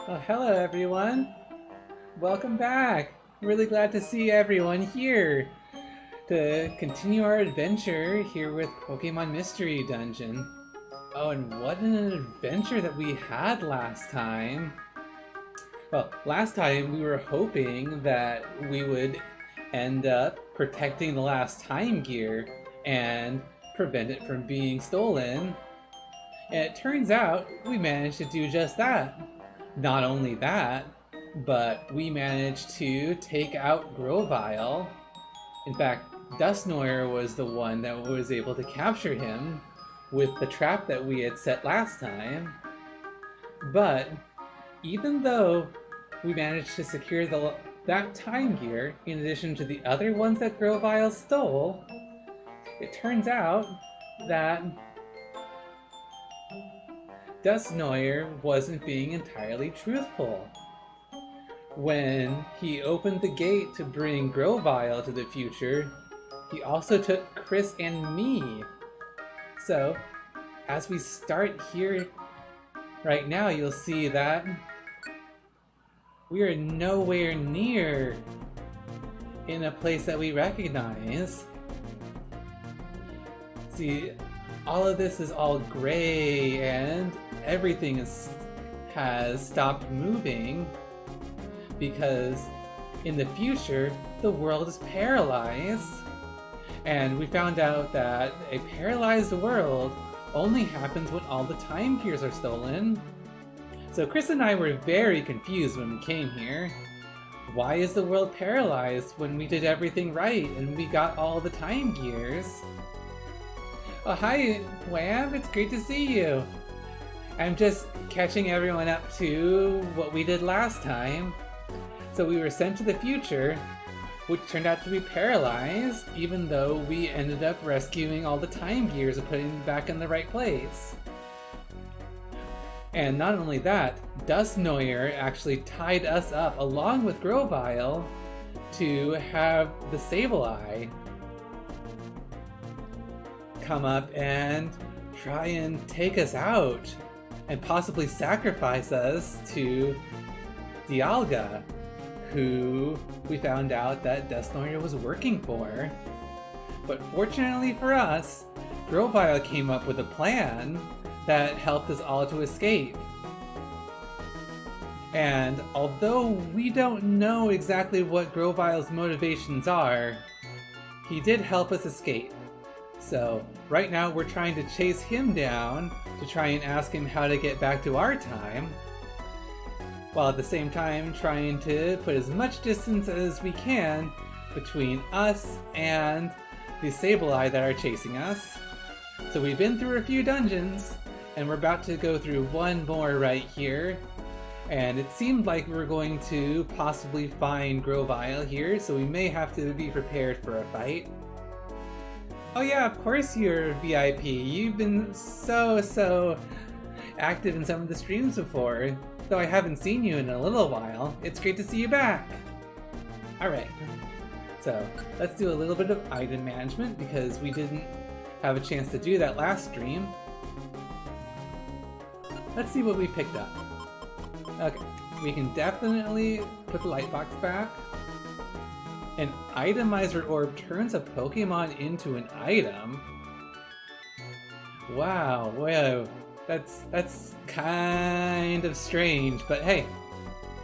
Oh, hello everyone! Welcome back! Really glad to see everyone here to continue our adventure here with Pokemon Mystery Dungeon. Oh, and what an adventure that we had last time! Well, last time we were hoping that we would end up protecting the last time gear and prevent it from being stolen. And it turns out we managed to do just that. Not only that, but we managed to take out Grovyle. In fact, Dusknoir was the one that was able to capture him with the trap that we had set last time. But even though we managed to secure that time gear, in addition to the other ones that Grovyle stole, it turns out that Dusknoir wasn't being entirely truthful. When he opened the gate to bring Grovyle to the future, he also took Chris and me. So, as we start here right now, you'll see that we are nowhere near in a place that we recognize. See, all of this is all gray and everything has stopped moving because in the future the world is paralyzed, and we found out that a paralyzed world only happens when all the time gears are stolen. So Chris and I were very confused when we came here. Why is the world paralyzed when we did everything right and we got all the time gears? Oh, hi, Wham! It's great to see you! I'm just catching everyone up to what we did last time. So we were sent to the future, which turned out to be paralyzed, even though we ended up rescuing all the time gears and putting them back in the right place. And not only that, Dusknoir actually tied us up along with Grovyle to have the Sableye come up and try and take us out and possibly sacrifice us to Dialga, who we found out that Dusknoir was working for. But fortunately for us, Grovyle came up with a plan that helped us all to escape. And although we don't know exactly what Grovyle's motivations are, he did help us escape. So right now we're trying to chase him down to try and ask him how to get back to our time, while at the same time trying to put as much distance as we can between us and the Sableye that are chasing us. So we've been through a few dungeons, and we're about to go through one more right here. And it seemed like we were going to possibly find Grovyle here, so we may have to be prepared for a fight. Oh yeah, of course you're VIP. You've been so active in some of the streams before. Though I haven't seen you in a little while. It's great to see you back! Alright, so let's do a little bit of item management because we didn't have a chance to do that last stream. Let's see what we picked up. Okay, we can definitely put the light box back. An itemizer orb turns a Pokemon into an item. Wow, whoa. That's kind of strange, but hey,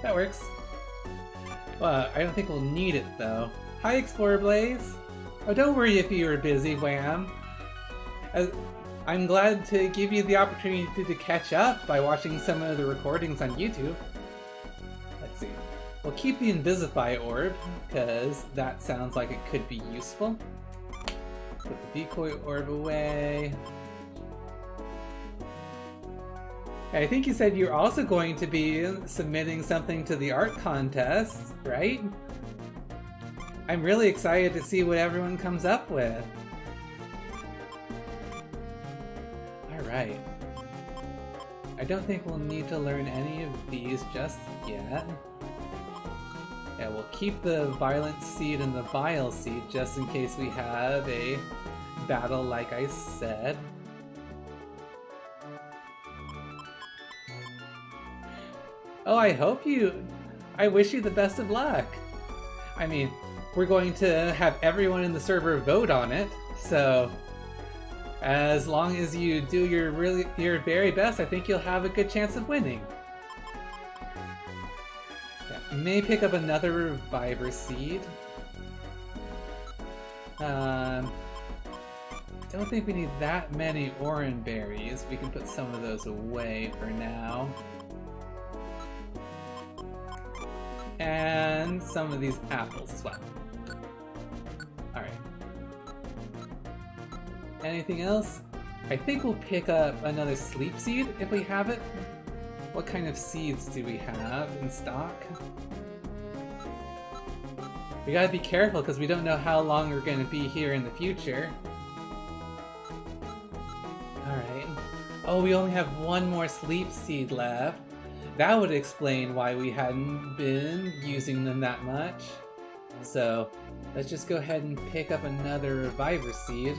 that works. Well, I don't think we'll need it though. Hi, Explorer Blaze. Oh, don't worry if you were busy, Wham. I'm glad to give you the opportunity to catch up by watching some of the recordings on YouTube. Let's see. We'll keep the Invisify orb, because that sounds like it could be useful. Put the decoy orb away. I think you said you're also going to be submitting something to the art contest, right? I'm really excited to see what everyone comes up with. Alright. I don't think we'll need to learn any of these just yet. Yeah, we'll keep the Violent Seed and the Vile Seed just in case we have a battle like I said. Oh, I wish you the best of luck. I mean, we're going to have everyone in the server vote on it, so as long as you do your very best, I think you'll have a good chance of winning. Yeah, may pick up another Reviver Seed. Don't think we need that many Oran Berries. We can put some of those away for now. And some of these apples as well. Alright. Anything else? I think we'll pick up another Sleep Seed if we have it. What kind of seeds do we have in stock? We gotta be careful because we don't know how long we're gonna be here in the future. Alright. Oh, we only have one more Sleep Seed left. That would explain why we hadn't been using them that much. So, let's just go ahead and pick up another Reviver Seed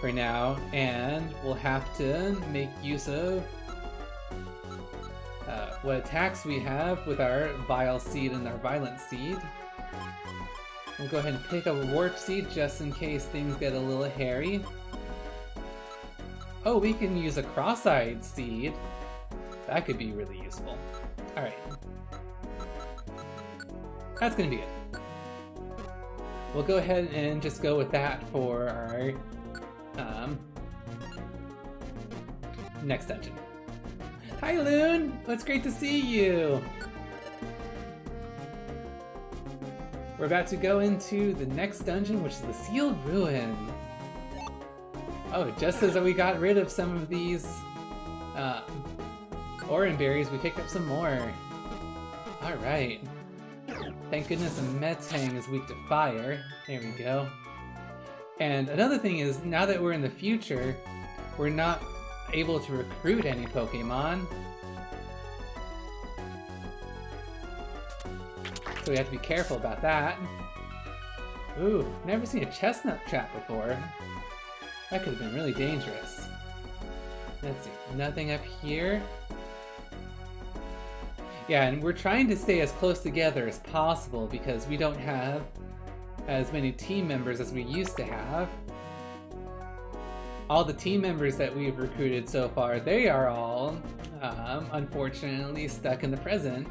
for now, and we'll have to make use of what attacks we have with our Vile Seed and our Violent Seed. We'll go ahead and pick up a Warp Seed just in case things get a little hairy. Oh, we can use a Cross-Eyed Seed. That could be really useful. Alright. That's gonna be it. We'll go ahead and just go with that for our next dungeon. Hi Loon! It's great to see you! We're about to go into the next dungeon, which is the Sealed Ruin. Oh, just as we got rid of some of these Oran Berries, we picked up some more. Alright. Thank goodness a Metang is weak to fire. There we go. And another thing is, now that we're in the future, we're not able to recruit any Pokemon. So we have to be careful about that. Ooh, never seen a chestnut trap before. That could have been really dangerous. Let's see, nothing up here. Yeah, and we're trying to stay as close together as possible because we don't have as many team members as we used to have. All the team members that we've recruited so far, they are all, unfortunately, stuck in the present.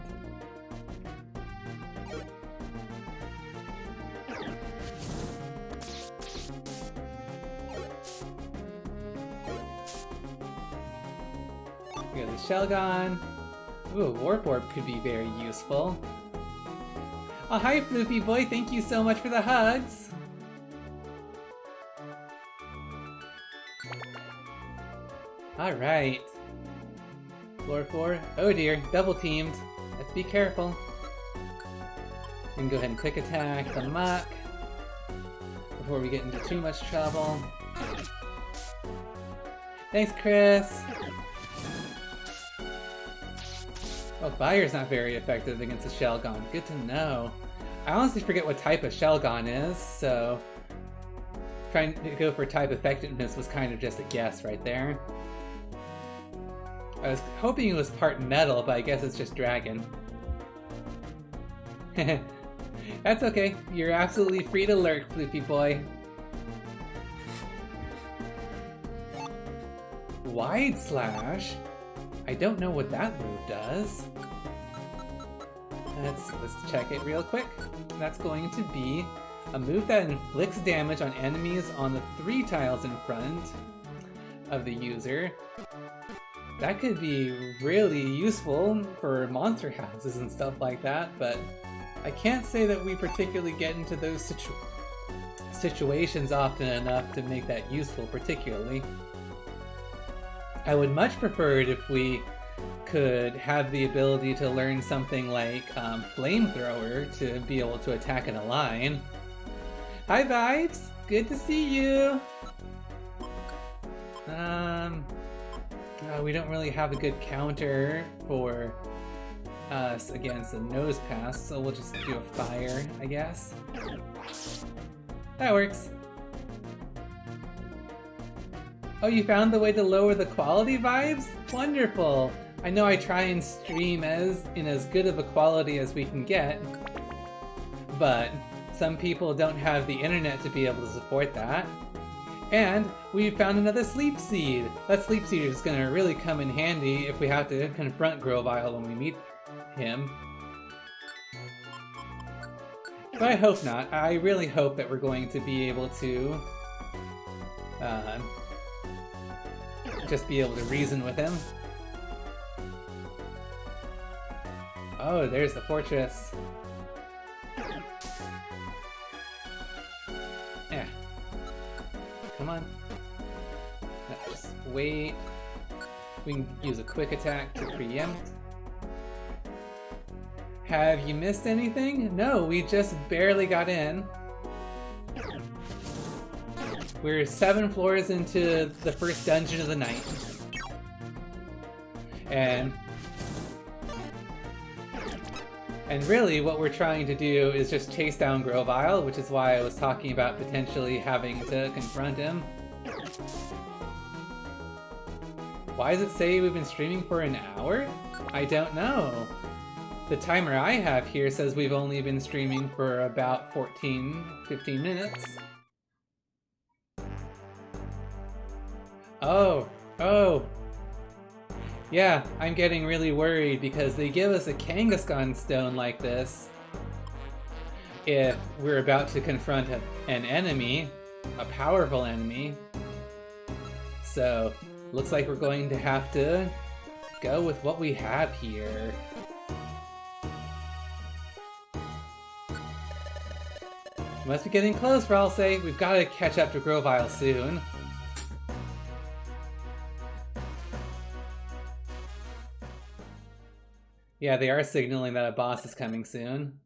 We got the Shelgon. Ooh, a Warp Orb could be very useful. Oh, hi, Floofy Boy. Thank you so much for the hugs. Alright. Floor 4. Oh dear, double teamed. Let's be careful. We can go ahead and quick attack the Muck before we get into too much trouble. Thanks, Chris. Oh, Fire's not very effective against a Shelgon. Good to know. I honestly forget what type of Shelgon is, so trying to go for type effectiveness was kind of just a guess right there. I was hoping it was part metal, but I guess it's just dragon. That's okay. You're absolutely free to lurk, Floopy Boy. Wide Slash? I don't know what that move does. Let's check it real quick. That's going to be a move that inflicts damage on enemies on the 3 tiles in front of the user. That could be really useful for monster houses and stuff like that, but I can't say that we particularly get into those situations often enough to make that useful particularly. I would much prefer it if we could have the ability to learn something like Flamethrower to be able to attack in a line. Hi Vibes! Good to see you! We don't really have a good counter for us against the Nose Pass, so we'll just do a Fire, I guess. That works. Oh, you found the way to lower the quality, Vibes? Wonderful! I know I try and stream in as good of a quality as we can get, but some people don't have the internet to be able to support that. And we found another sleep seed! That sleep seed is gonna really come in handy if we have to confront Grovyle when we meet him. But I hope not. I really hope that we're going to be able to just be able to reason with him. Oh, there's the fortress. Yeah. Come on. Just wait. We can use a quick attack to preempt. Have you missed anything? No, we just barely got in. We're 7 floors into the first dungeon of the night. And really what we're trying to do is just chase down Grovyle, which is why I was talking about potentially having to confront him. Why does it say we've been streaming for an hour? I don't know. The timer I have here says we've only been streaming for about 15 minutes. Oh. Yeah, I'm getting really worried because they give us a Kangaskhan stone like this if we're about to confront an enemy, a powerful enemy. So, looks like we're going to have to go with what we have here. Must be getting close, Ralsei. We've got to catch up to Grovyle soon. Yeah, they are signaling that a boss is coming soon.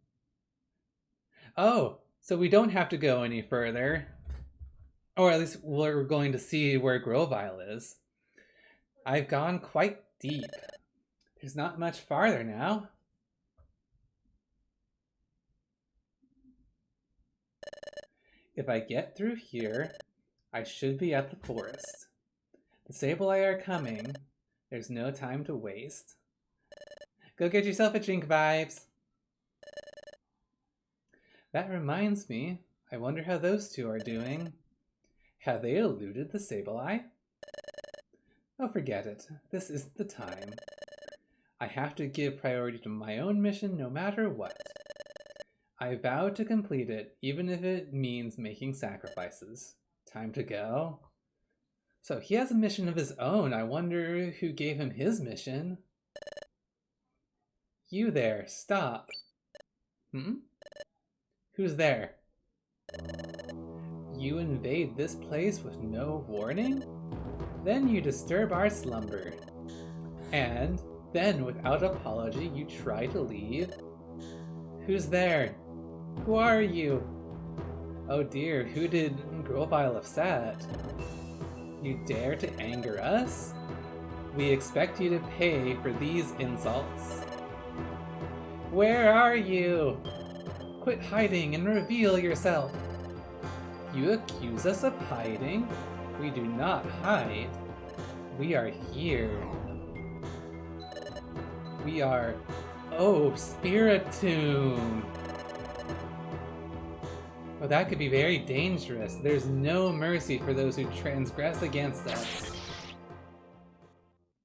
Oh, so we don't have to go any further. Or at least we're going to see where Grovyle is. I've gone quite deep. There's not much farther now. If I get through here, I should be at the forest. The Sableye are coming. There's no time to waste. Go get yourself a drink, Vibes. That reminds me, I wonder how those two are doing. Have they eluded the Sableye? Oh, forget it. This is the time. I have to give priority to my own mission no matter what. I vow to complete it, even if it means making sacrifices. Time to go. So he has a mission of his own. I wonder who gave him his mission. You there, stop. Who's there? You invade this place with no warning? Then you disturb our slumber. And then, without apology, you try to leave? Who's there? Who are you? Oh dear, who did Grovyle upset? You dare to anger us? We expect you to pay for these insults. Where are you? Quit hiding and reveal yourself. You accuse us of hiding? We do not hide. We are here. We are... Oh, Spiritomb! Well, that could be very dangerous. There's no mercy for those who transgress against us.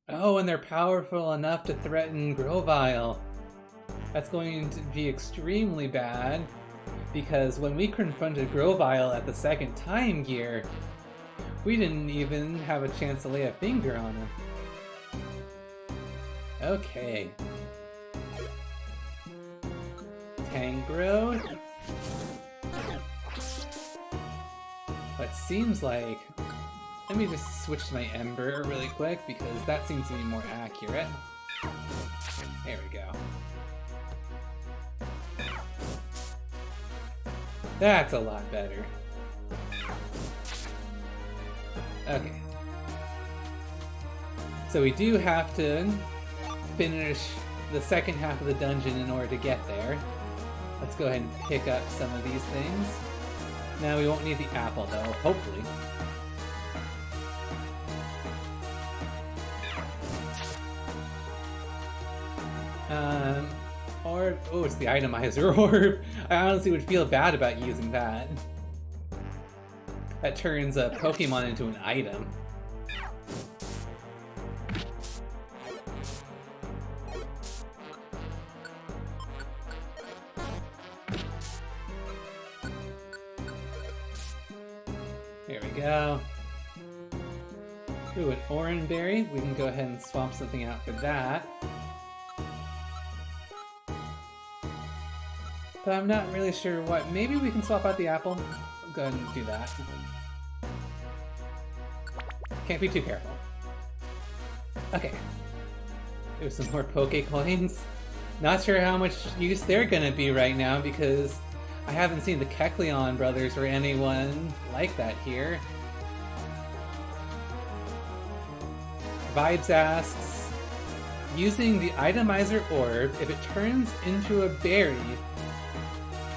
Oh, and they're powerful enough to threaten Grovyle. That's going to be extremely bad, because when we confronted Grovyle at the second time gear, we didn't even have a chance to lay a finger on him. Okay. Tangro. It seems like... Let me just switch to my Ember really quick, because that seems to be more accurate. There we go. That's a lot better. Okay. So we do have to finish the second half of the dungeon in order to get there. Let's go ahead and pick up some of these things. Now we won't need the apple though, hopefully. Um, or, oh, it's the itemizer orb. I honestly would feel bad about using that. That turns a Pokemon into an item. There we go. Ooh, an Oran Berry. We can go ahead and swap something out for that. But I'm not really sure what. Maybe we can swap out the apple. I'll go ahead and do that. Can't be too careful. Okay. There's some more Poke Coins. Not sure how much use they're gonna be right now because I haven't seen the Kecleon brothers or anyone like that here. Vibes asks, using the itemizer orb, if it turns into a berry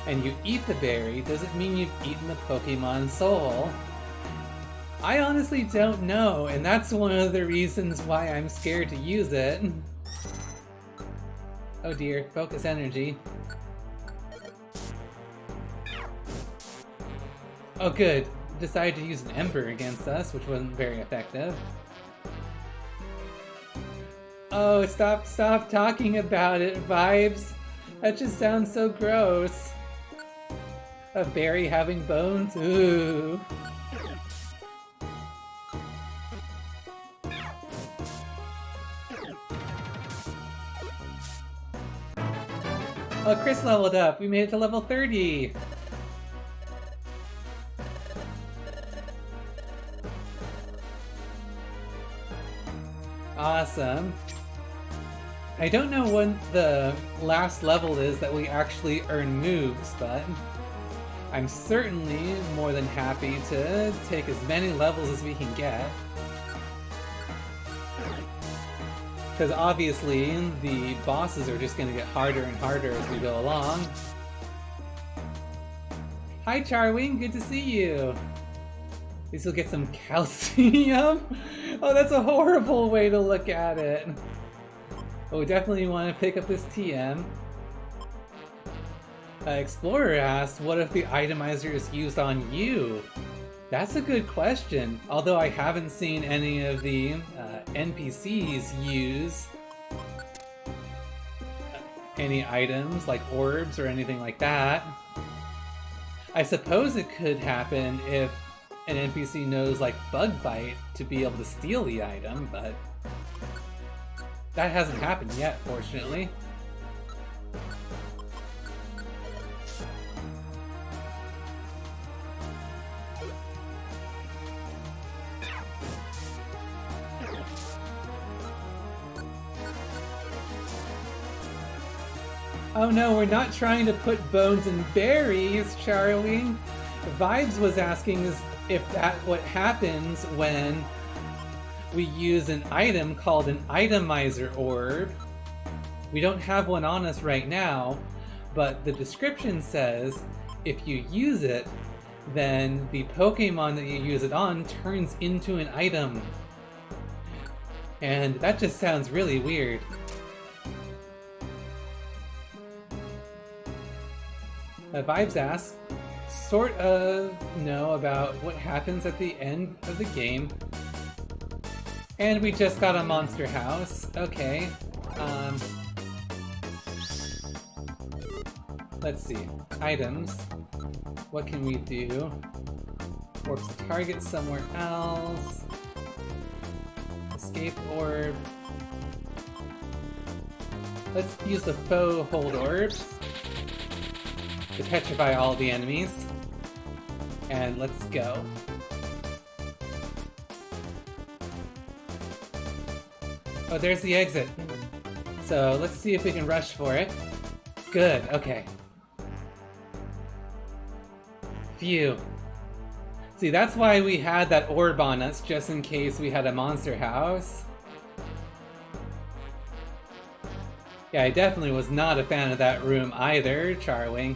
and you eat the berry, does it mean you've eaten the Pokemon soul? I honestly don't know, and that's one of the reasons why I'm scared to use it. Oh dear, focus energy. Oh good, decided to use an Ember against us, which wasn't very effective. Oh, stop talking about it, Vibes. That just sounds so gross. A berry having bones? Ooh. Oh, Chris leveled up. We made it to level 30. Awesome. I don't know when the last level is that we actually earn moves, but I'm certainly more than happy to take as many levels as we can get. Because obviously, the bosses are just going to get harder and harder as we go along. Hi Charwing, good to see you! At least we'll get some calcium? Oh, that's a horrible way to look at it. Oh, we definitely want to pick up this TM. Explorer asked, what if the itemizer is used on you? That's a good question, although I haven't seen any of the NPCs use any items like orbs or anything like that. I suppose it could happen if an NPC knows like Bug Bite to be able to steal the item, but that hasn't happened yet, fortunately. Oh no, we're not trying to put bones in berries, Charlie. Vibes was asking if that's what happens when we use an item called an itemizer orb. We don't have one on us right now, but the description says if you use it, then the Pokemon that you use it on turns into an item. And that just sounds really weird. Vibes asks, sort of know about what happens at the end of the game. And we just got a monster house. Okay. Let's see. Items. What can we do? Warps the target somewhere else. Escape orb. Let's use the faux hold orbs to petrify all the enemies. And let's go. Oh, there's the exit. So let's see if we can rush for it. Good, okay. Phew. See, that's why we had that orb on us, just in case we had a monster house. Yeah, I definitely was not a fan of that room either, Charwing.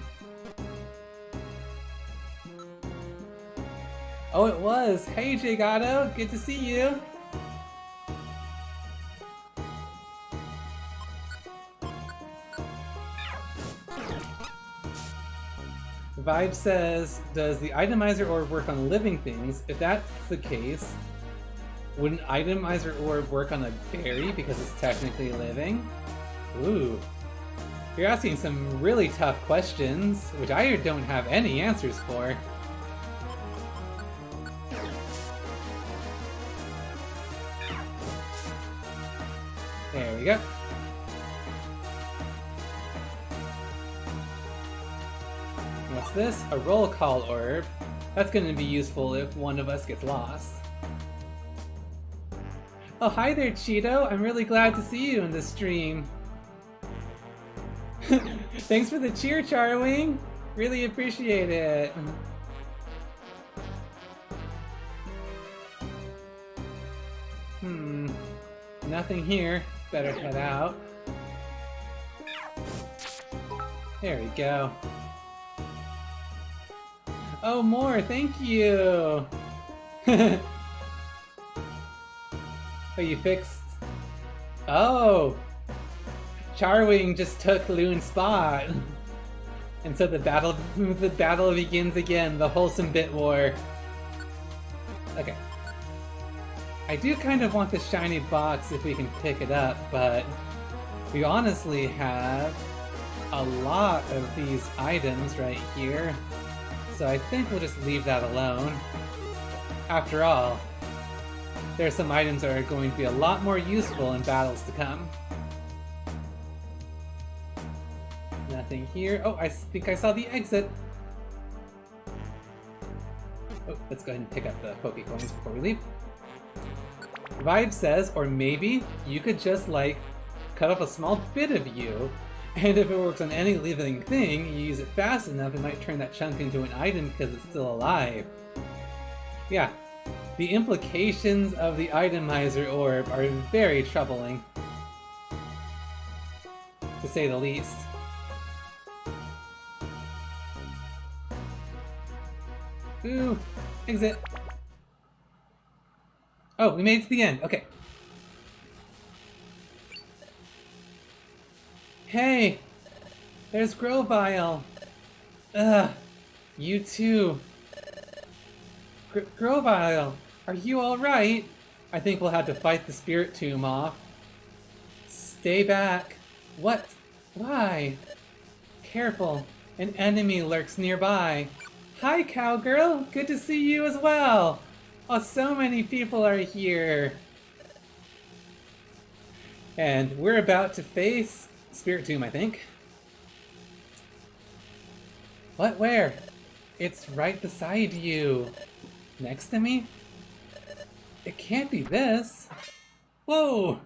Oh, it was! Hey, Jagato! Good to see you! Vibe says, does the itemizer orb work on living things? If that's the case, would an itemizer orb work on a berry because it's technically living? Ooh. You're asking some really tough questions, which I don't have any answers for. There we go. What's this? A roll call orb. That's going to be useful if one of us gets lost. Oh, hi there, Cheeto. I'm really glad to see you in the stream. Thanks for the cheer, Charwing. Really appreciate it. Nothing here. Better head out. There we go. Oh, more! Thank you! Oh, you fixed... Oh! Charwing just took Loon's spot. And so the battle begins again, the wholesome bit war. Okay. I do kind of want the shiny box if we can pick it up, but we honestly have a lot of these items right here. So I think we'll just leave that alone. After all, there are some items that are going to be a lot more useful in battles to come. Nothing here. Oh, I think I saw the exit. Oh, let's go ahead and pick up the Pokecoins before we leave. Vibe says, or maybe you could just, like, cut off a small bit of you, and if it works on any living thing, you use it fast enough, it might turn that chunk into an item because it's still alive. Yeah, the implications of the itemizer orb are very troubling, to say the least. Ooh, exit. Oh, we made it to the end. Okay. Hey! There's Grovyle! Ugh! You too! Grovyle! Are you alright? I think we'll have to fight the Spiritomb off. Stay back! What? Why? Careful! An enemy lurks nearby! Hi, cowgirl! Good to see you as well! Oh, so many people are here! And we're about to face Spiritomb, I think. What? Where? It's right beside you. Next to me? It can't be this. Whoa!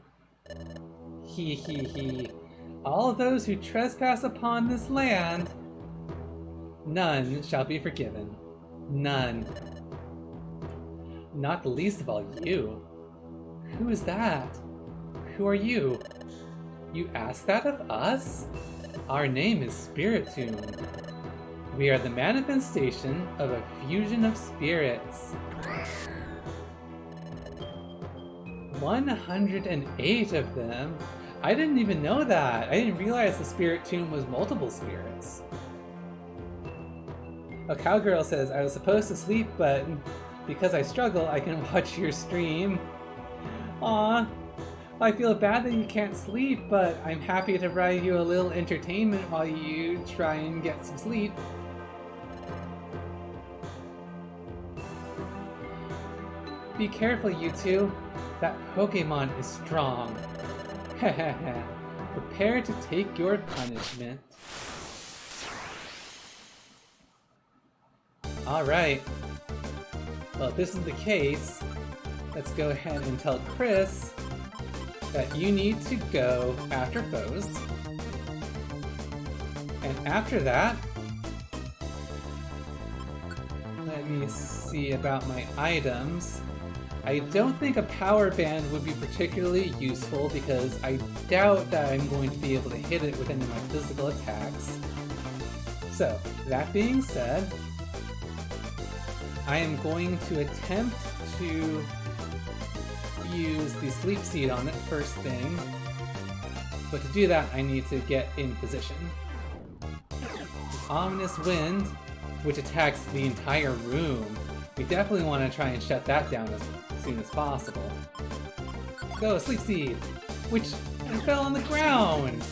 Hee hee hee. All those who trespass upon this land, none shall be forgiven. None. Not the least of all you. Who is that? Who are you? You ask that of us? Our name is Spiritomb. We are the manifestation of a fusion of spirits. 108 of them? I didn't even know that. I didn't realize the Spiritomb was multiple spirits. A cowgirl says, I was supposed to sleep, but because I struggle, I can watch your stream. Aw. I feel bad that you can't sleep, but I'm happy to provide you a little entertainment while you try and get some sleep. Be careful, you two. That Pokemon is strong. Hehehe. Prepare to take your punishment. Alright. Well, if this is the case, let's go ahead and tell Chris that you need to go after foes. And after that, let me see about my items. I don't think a power band would be particularly useful because I doubt that I'm going to be able to hit it with any of my physical attacks. So, that being said, I am going to attempt to use the sleep seed on it first thing, but to do that I need to get in position. Ominous wind, which attacks the entire room. We definitely want to try and shut that down as soon as possible. Go, Sleep Seed! Which fell on the ground!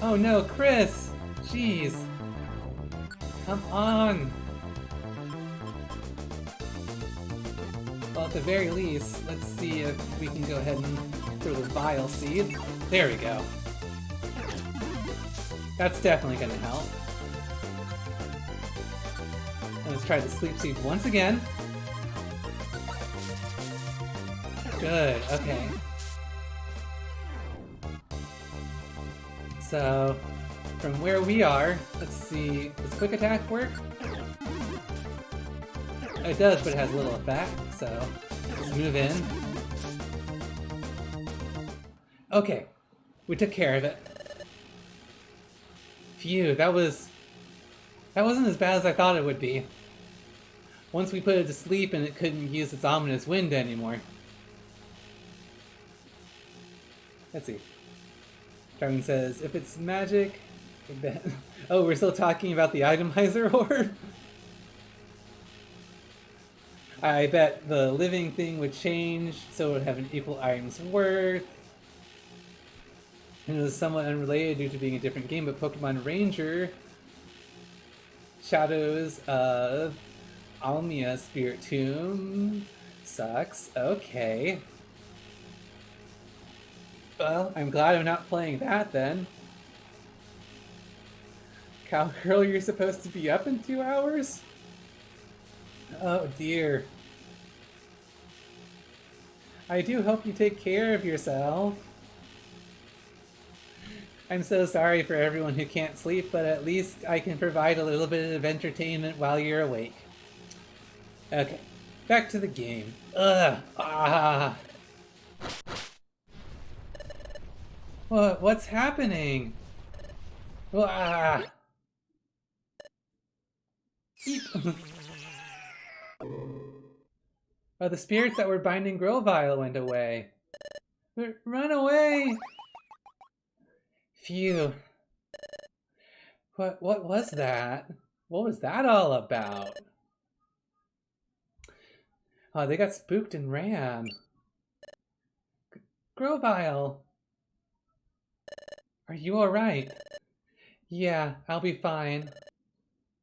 Oh no, Chris! Jeez! Come on! Well, at the very least, let's see if we can go ahead and throw the Vile Seed. There we go. That's definitely gonna help. And let's try the Sleep Seed once again. Good, okay. So, from where we are, let's see, does Quick Attack work? It does, but it has little effect, so let's move in. Okay, we took care of it. Phew, that wasn't as bad as I thought it would be. Once we put it to sleep and it couldn't use its ominous wind anymore. Let's see. Darwin says, if it's magic, I bet. Oh, we're still talking about the Itemizer Orb? I bet the living thing would change, so it would have an equal item's worth. And it was somewhat unrelated due to being a different game, but Pokemon Ranger Shadows of Almia Spiritomb sucks. Okay. Well, I'm glad I'm not playing that then. Cowgirl, you're supposed to be up in 2 hours? Oh dear. I do hope you take care of yourself. I'm so sorry for everyone who can't sleep, but at least I can provide a little bit of entertainment while you're awake. Okay, back to the game. Ugh. Ah. What's happening? Ah. Oh, the spirits that were binding Grovyle went away. Run away! Phew. What was that? What was that all about? Oh, they got spooked and ran. Grovyle! Are you alright? Yeah, I'll be fine.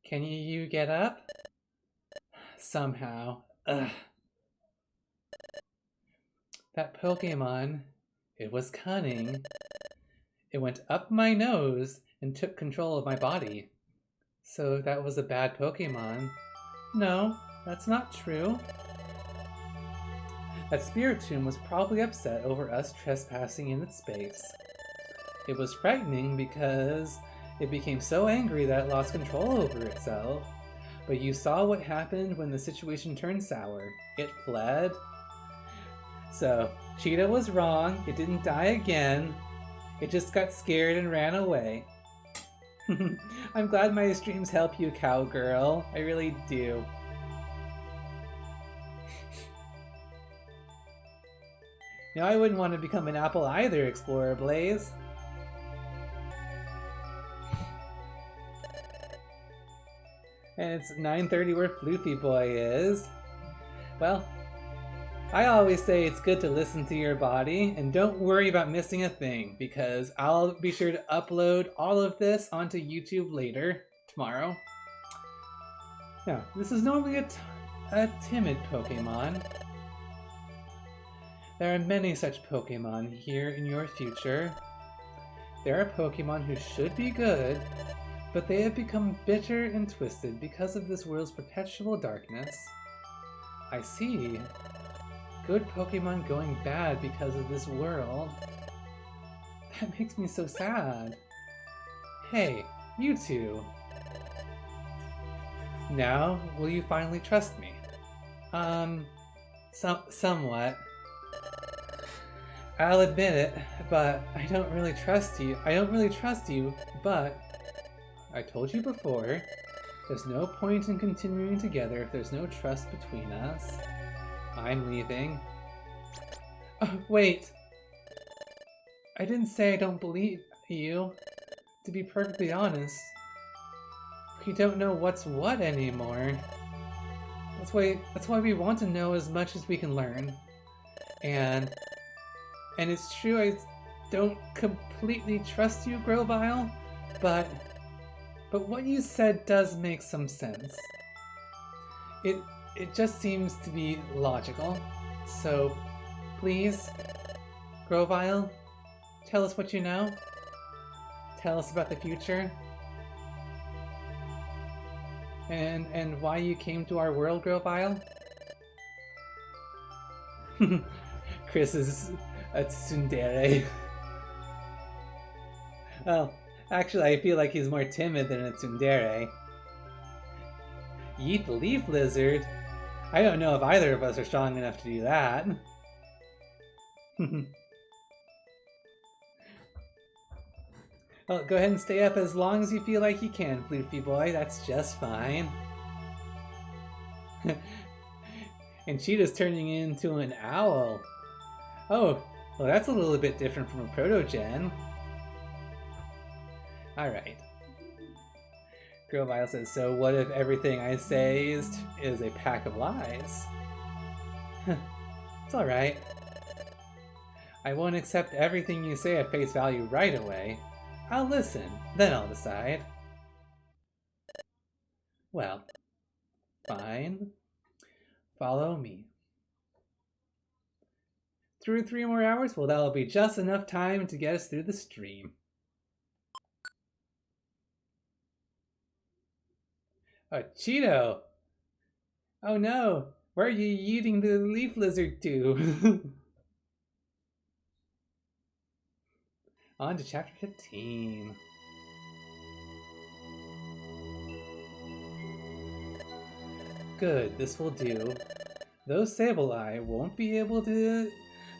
Can you get up? Somehow. Ugh. That Pokemon, it was cunning. It went up my nose and took control of my body. So that was a bad Pokemon. No, that's not true. That Spiritomb was probably upset over us trespassing in its space. It was frightening because it became so angry that it lost control over itself. But you saw what happened when the situation turned sour. It fled. So, Cheetah was wrong. It didn't die again. It just got scared and ran away. I'm glad my streams help you, Cowgirl. I really do. Now, I wouldn't want to become an apple either, Explorer Blaze. And it's 9:30 where Floofy Boy is. Well, I always say it's good to listen to your body, and don't worry about missing a thing, because I'll be sure to upload all of this onto YouTube later, tomorrow. Now, this is normally a timid Pokemon. There are many such Pokemon here in your future. There are Pokemon who should be good, but they have become bitter and twisted because of this world's perpetual darkness. I see. Good Pokemon going bad because of this world. That makes me so sad. Hey, you two. Now, will you finally trust me? Somewhat. I'll admit it, but I don't really trust you. But I told you before, there's no point in continuing together if there's no trust between us. I'm leaving. Oh, wait! I didn't say I don't believe you. to be perfectly honest, we don't know what's what anymore. That's why we want to know as much as we can learn. And it's true I don't completely trust you, Grovyle, but what you said does make some sense. It just seems to be logical. So, please, Grovyle, tell us what you know. Tell us about the future. And why you came to our world, Grovyle? Chris is a tsundere. Well, actually, I feel like he's more timid than a tsundere. Yeet the leaf lizard? I don't know if either of us are strong enough to do that. Well, go ahead and stay up as long as you feel like you can, Floofy boy. That's just fine. And Cheetah's turning into an owl. Oh, well that's a little bit different from a proto-gen. Alright. Grovyle says, so what if everything I say is a pack of lies? It's alright. I won't accept everything you say at face value right away. I'll listen, then I'll decide. Well, fine. Follow me. 2 or 3 more hours? Well, that'll be just enough time to get us through the stream. Oh, Cheeto! Oh no! Where are you eating the leaf lizard to? On to chapter 15. Good, this will do. Those Sableye won't be able to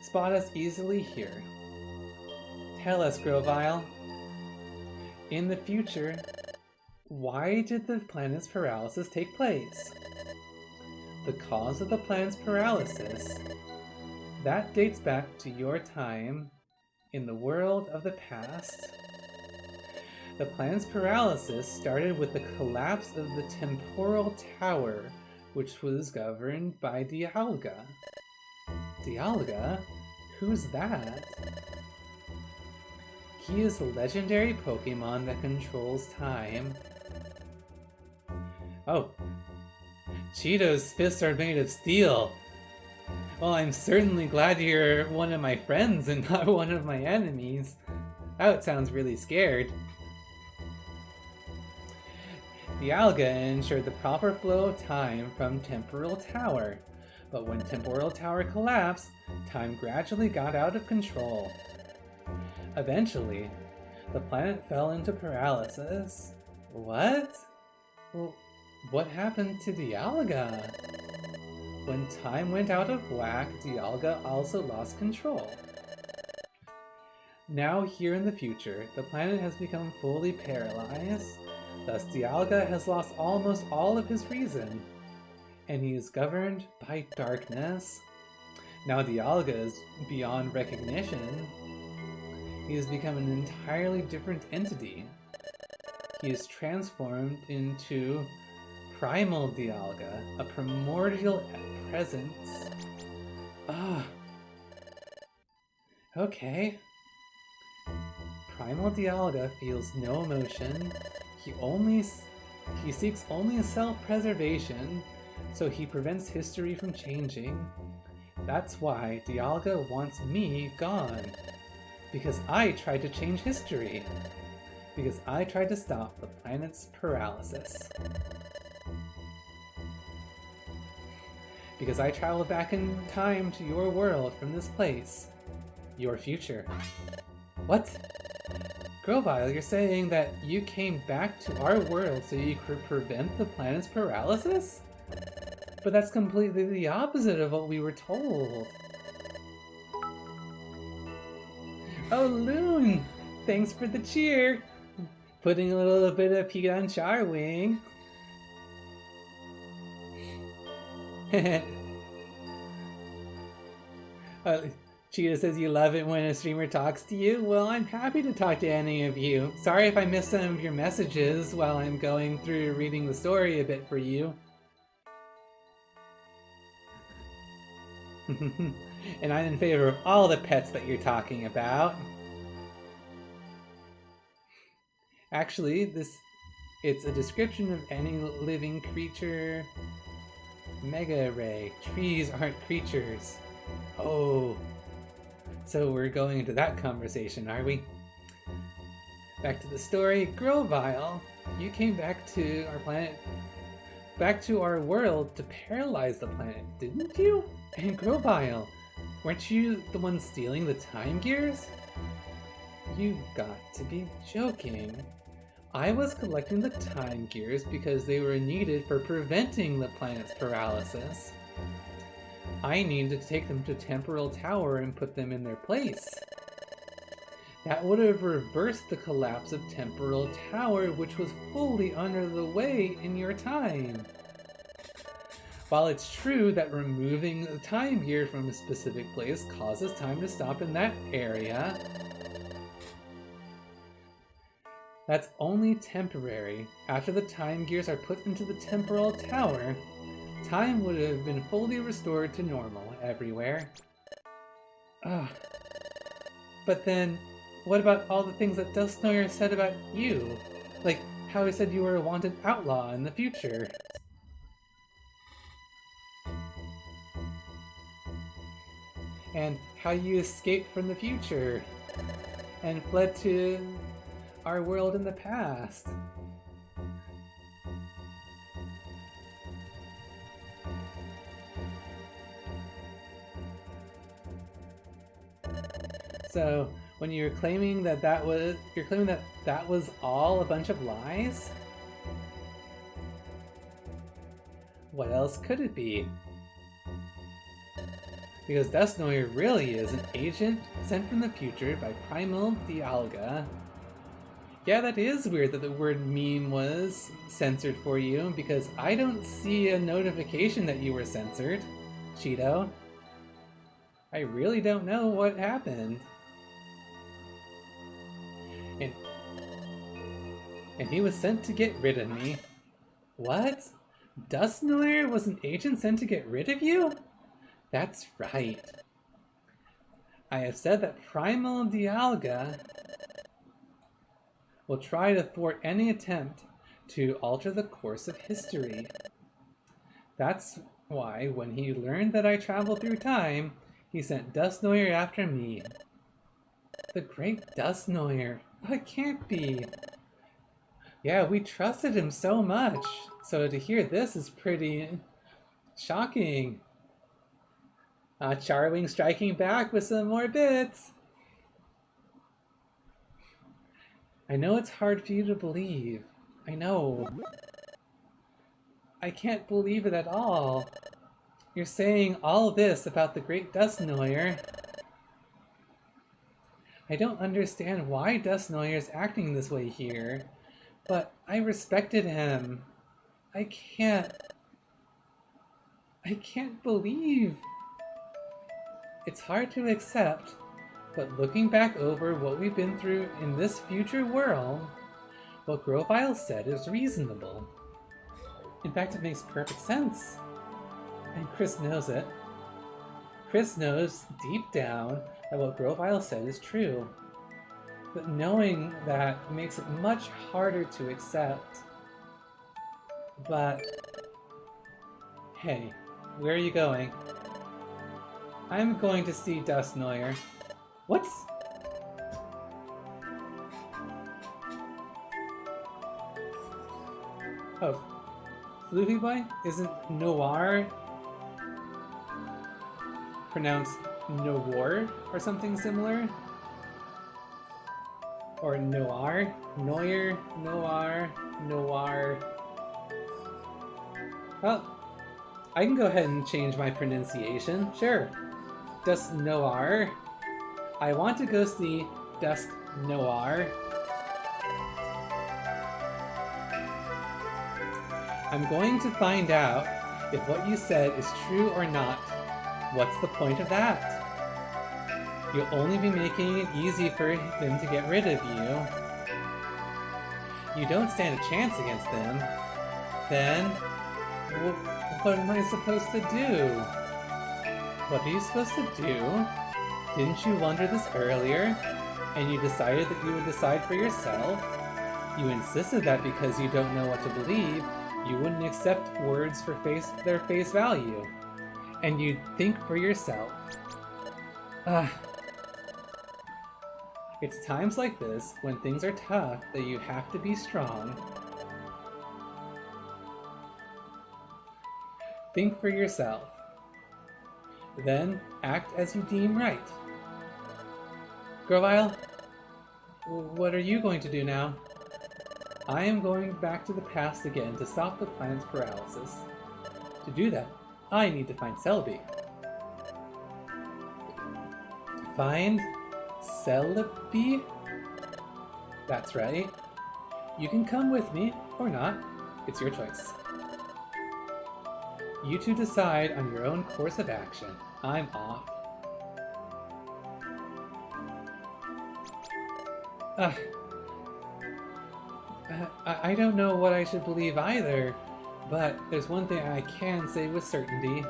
spot us easily here. Tell us, Grovyle. In the future, why did the planet's paralysis take place? The cause of the planet's paralysis, that dates back to your time in the world of the past. The planet's paralysis started with the collapse of the temporal tower, which was governed by Dialga. Dialga? Who's that? He is a legendary Pokemon that controls time. Oh. Cheeto's fists are made of steel. Well, I'm certainly glad you're one of my friends and not one of my enemies. That sounds really scared. Dialga ensured the proper flow of time from Temporal Tower, but when Temporal Tower collapsed, time gradually got out of control. Eventually, the planet fell into paralysis. What? Well, what happened to Dialga? When time went out of whack, Dialga also lost control. Now, here in the future, the planet has become fully paralyzed. Thus, Dialga has lost almost all of his reason, and he is governed by darkness. Now Dialga is beyond recognition. He has become an entirely different entity. He is transformed into Primal Dialga, a primordial presence. Ah. Okay. Primal Dialga feels no emotion. He seeks only self-preservation, so he prevents history from changing. That's why Dialga wants me gone. Because I tried to change history. Because I tried to stop the planet's paralysis. Because I traveled back in time to your world from this place. Your future. What? Grovyle, you're saying that you came back to our world so you could prevent the planet's paralysis? But that's completely the opposite of what we were told. Oh, Loon! Thanks for the cheer! Putting a little bit of Pete on Charwing. Cheetah says you love it when a streamer talks to you. Well, I'm happy to talk to any of you. Sorry if I missed some of your messages while I'm going through reading the story a bit for you. And I'm in favor of all the pets that you're talking about. Actually, it's a description of any living creature. Mega array. Trees aren't creatures. Oh. So we're going into that conversation, are we? Back to the story. Grovyle, you came back to our planet, back to our world to paralyze the planet, didn't you? And Grovyle, weren't you the one stealing the time gears? You've got to be joking. I was collecting the time gears because they were needed for preventing the planet's paralysis. I needed to take them to Temporal Tower and put them in their place. That would have reversed the collapse of Temporal Tower, which was fully under the way in your time. While it's true that removing the time gear from a specific place causes time to stop in that area, that's only temporary. After the time gears are put into the Temporal Tower, time would have been fully restored to normal everywhere. Ugh. But then, what about all the things that Dusknoir said about you? Like how he said you were a wanted outlaw in the future. And how you escaped from the future and fled to our world in the past. So, when you're claiming that was all a bunch of lies? What else could it be? Because Dusknoir really is an agent sent from the future by Primal Dialga. Yeah, that is weird that the word meme was censored for you, because I don't see a notification that you were censored, Cheeto. I really don't know what happened. And he was sent to get rid of me. What? Dusknoir was an agent sent to get rid of you? That's right. I have said that Primal Dialga will try to thwart any attempt to alter the course of history. That's why, when he learned that I traveled through time, he sent Dusknoir after me. The great Dusknoir. That can't be. Yeah, we trusted him so much. So to hear this is pretty shocking. Charwing striking back with some more bits. I know it's hard for you to believe. I know. I can't believe it at all. You're saying all this about the great Dusknoir. I don't understand why Dusknoir is acting this way here, but I respected him. I can't believe. It's hard to accept, but looking back over what we've been through in this future world, what Grovyle said is reasonable. In fact, it makes perfect sense. And Chris knows it. Chris knows deep down that what Grovyle said is true. But knowing that makes it much harder to accept. But hey, where are you going? I'm going to see Dusknoir. What's... Oh, Floofy Boy? Isn't Noir pronounced Noir or something similar? Or Noir? Noir? Noir? Noir? Well, I can go ahead and change my pronunciation. Sure. Dusknoir. I want to go see Dusknoir. I'm going to find out if what you said is true or not. What's the point of that? You'll only be making it easy for them to get rid of you. You don't stand a chance against them. Then, what am I supposed to do? What are you supposed to do? Didn't you wonder this earlier? And you decided that you would decide for yourself? You insisted that because you don't know what to believe, you wouldn't accept words for their face value. And you'd think for yourself. It's times like this, when things are tough, that you have to be strong. Think for yourself. Then act as you deem right. Grovyle, what are you going to do now? I am going back to the past again to stop the planet's paralysis. To do that, I need to find Celebi. Find Celebi? That's right. You can come with me, or not. It's your choice. You two decide on your own course of action. I'm off. I don't know what I should believe either, but there's one thing I can say with certainty.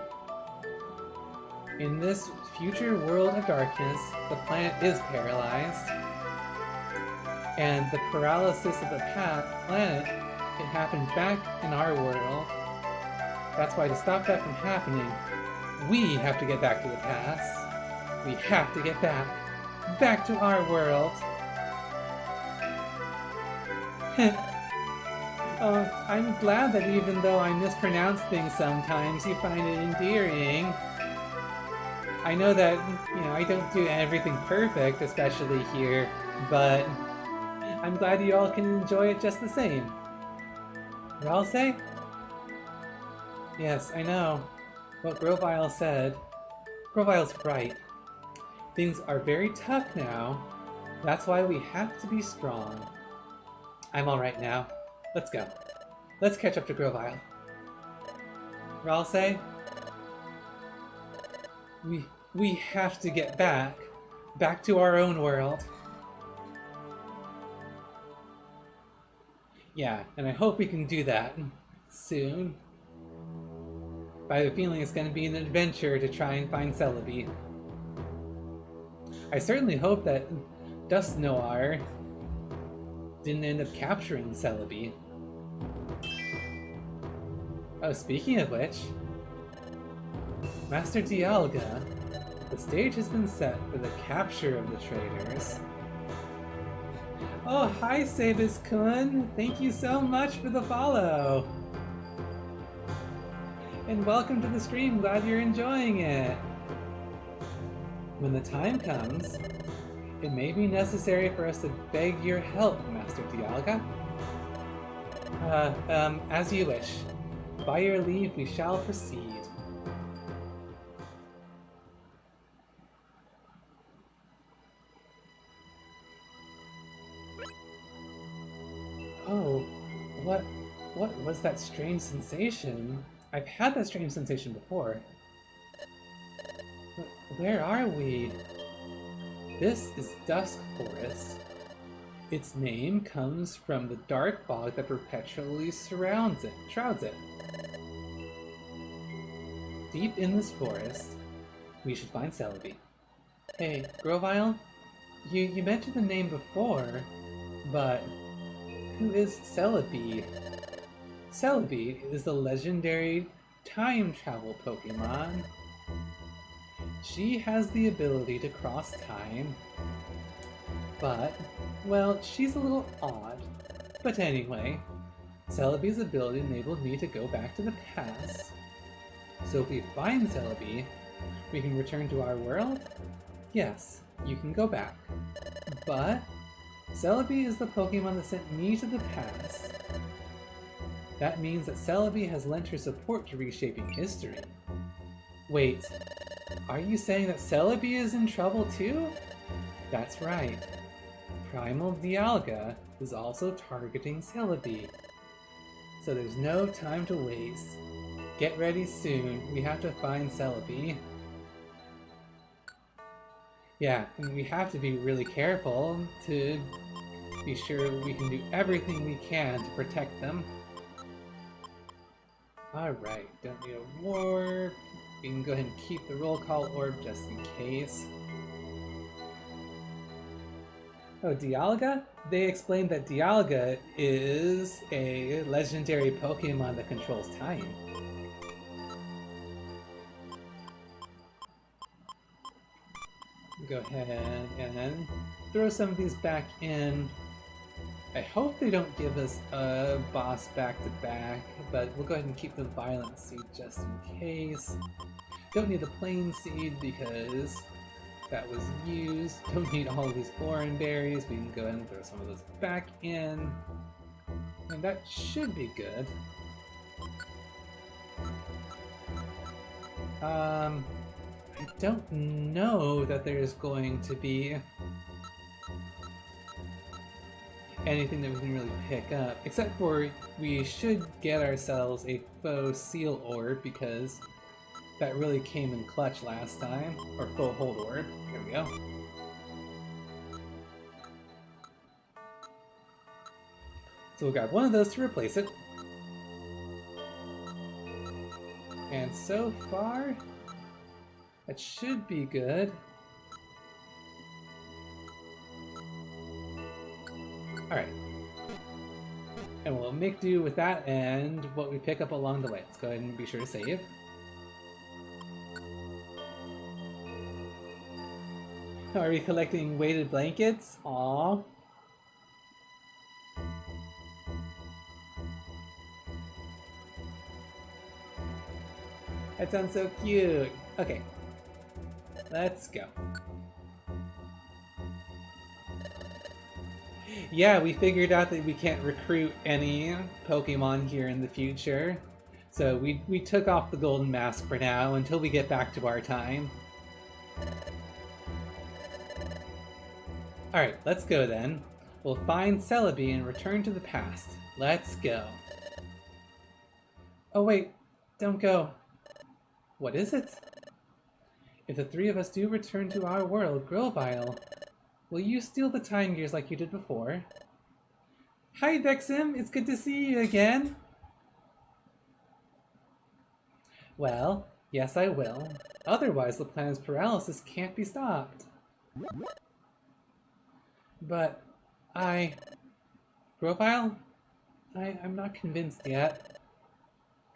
In this future world of darkness, the planet is paralyzed. And the paralysis of the planet can happen back in our world. That's why to stop that from happening, we have to get back to the past. We have to get back to our world. I'm glad that even though I mispronounce things sometimes, you find it endearing. I know that, I don't do everything perfect, especially here, but I'm glad you all can enjoy it just the same. Ralsei? Yes, I know. What Grovyle said. Grovyle's right. Things are very tough now. That's why we have to be strong. I'm alright now. Let's go. Let's catch up to Grovyle. Ralsei? We have to get back to our own world. Yeah, and I hope we can do that soon. I have a feeling it's going to be an adventure to try and find Celebi. I certainly hope that Dusk didn't end up capturing Celebi. Oh, speaking of which, Master Dialga, the stage has been set for the capture of the traitors. Oh, hi Sabis-kun! Thank you so much for the follow! And welcome to the stream, glad you're enjoying it! When the time comes, it may be necessary for us to beg your help, Master Dialga. As you wish. By your leave, we shall proceed. Oh, what was that strange sensation? I've had that strange sensation before. Where are we? This is Dusk Forest. Its name comes from the dark fog that perpetually shrouds it. Deep in this forest, we should find Celebi. Hey, Grovyle, you mentioned the name before, but who is Celebi? Celebi is the legendary time travel Pokemon. She has the ability to cross time, but, well, she's a little odd. But anyway, Celebi's ability enabled me to go back to the past. So if we find Celebi, we can return to our world? Yes, you can go back. But Celebi is the Pokemon that sent me to the past. That means that Celebi has lent her support to reshaping history. Wait, are you saying that Celebi is in trouble too? That's right. Primal Dialga is also targeting Celebi. So there's no time to waste. Get ready soon, we have to find Celebi. Yeah, and we have to be really careful to be sure we can do everything we can to protect them. Alright, don't need a warp. We can go ahead and keep the roll call orb just in case. Oh, Dialga? They explained that Dialga is a legendary Pokemon that controls time. Go ahead and throw some of these back in. I hope they don't give us a boss back-to-back, but we'll go ahead and keep the Violent Seed just in case. Don't need the Plain Seed because that was used. Don't need all of these Oran Berries. We can go ahead and throw some of those back in. And that should be good. I don't know that there's going to be anything that we can really pick up, except for we should get ourselves a faux seal orb because that really came in clutch last time, or faux hold orb. There we go. So we'll grab one of those to replace it. And so far, that should be good. Alright. And we'll make do with that and what we pick up along the way. Let's go ahead and be sure to save. Are we collecting weighted blankets? Aww. That sounds so cute. Okay. Let's go. Yeah, we figured out that we can't recruit any Pokemon here in the future. So we took off the golden mask for now until we get back to our time. Alright, let's go then. We'll find Celebi and return to the past. Let's go. Oh wait, don't go. What is it? If the three of us do return to our world, Grovyle, will you steal the time gears like you did before? Hi Vexim, it's good to see you again. Well, yes I will. Otherwise the planet's paralysis can't be stopped. But Grovyle? I'm not convinced yet.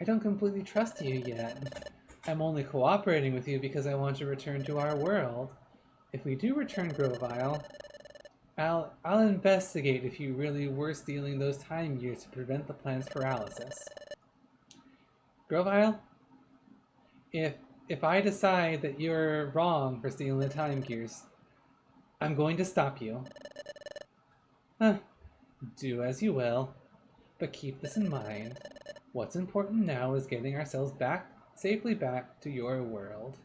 I don't completely trust you yet. I'm only cooperating with you because I want to return to our world. If we do return Grovyle, I'll investigate if you really were stealing those time gears to prevent the planet's paralysis. Grovyle, if I decide that you're wrong for stealing the time gears, I'm going to stop you. Do as you will, but keep this in mind. What's important now is getting ourselves safely back to your world.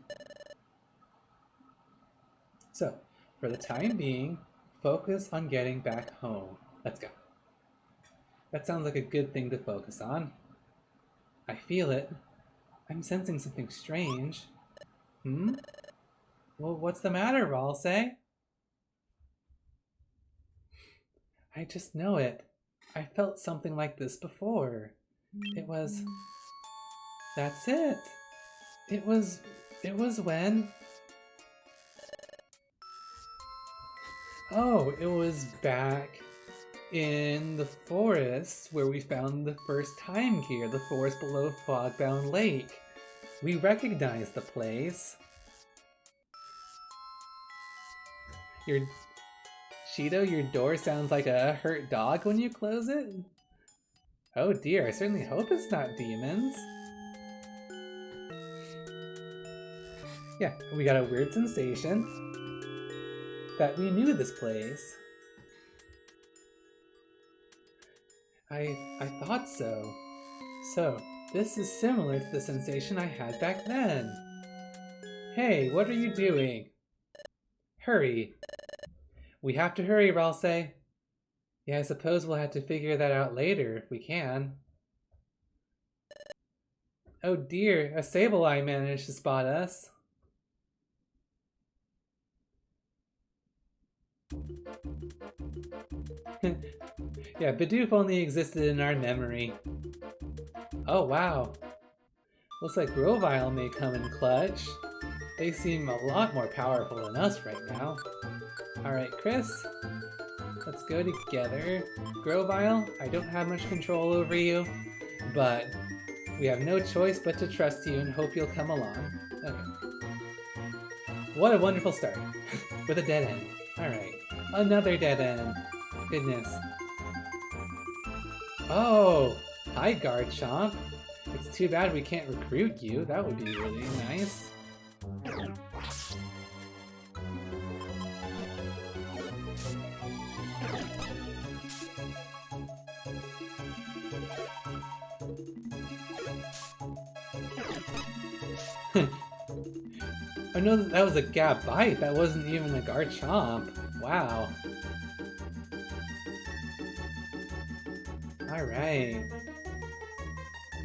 So, for the time being, focus on getting back home. Let's go. That sounds like a good thing to focus on. I feel it. I'm sensing something strange. Well, what's the matter, Ralsei? I just know it. I felt something like this before. It was... That's it. It was when... Oh, it was back in the forest where we found the first time gear, the forest below Fogbound Lake. We recognized the place. Shido, your door sounds like a hurt dog when you close it? Oh dear, I certainly hope it's not demons. Yeah, we got a weird sensation that we knew this place. I thought so. So, this is similar to the sensation I had back then. Hey, what are you doing? Hurry. We have to hurry, Ralsei. Yeah, I suppose we'll have to figure that out later if we can. Oh dear, a Sableye managed to spot us. Yeah, Bidoof only existed in our memory. Oh wow. Looks like Grovyle may come in clutch. They seem a lot more powerful than us right now. Alright, Chris. Let's go together. Grovyle, I don't have much control over you, but we have no choice but to trust you and hope you'll come along. Okay. What a wonderful start. With a dead end. Alright. Another dead end. Goodness. Oh! Hi, Garchomp. It's too bad we can't recruit you. That would be really nice. Oh no, that was a Gabite. That wasn't even a Garchomp. Wow. Alright.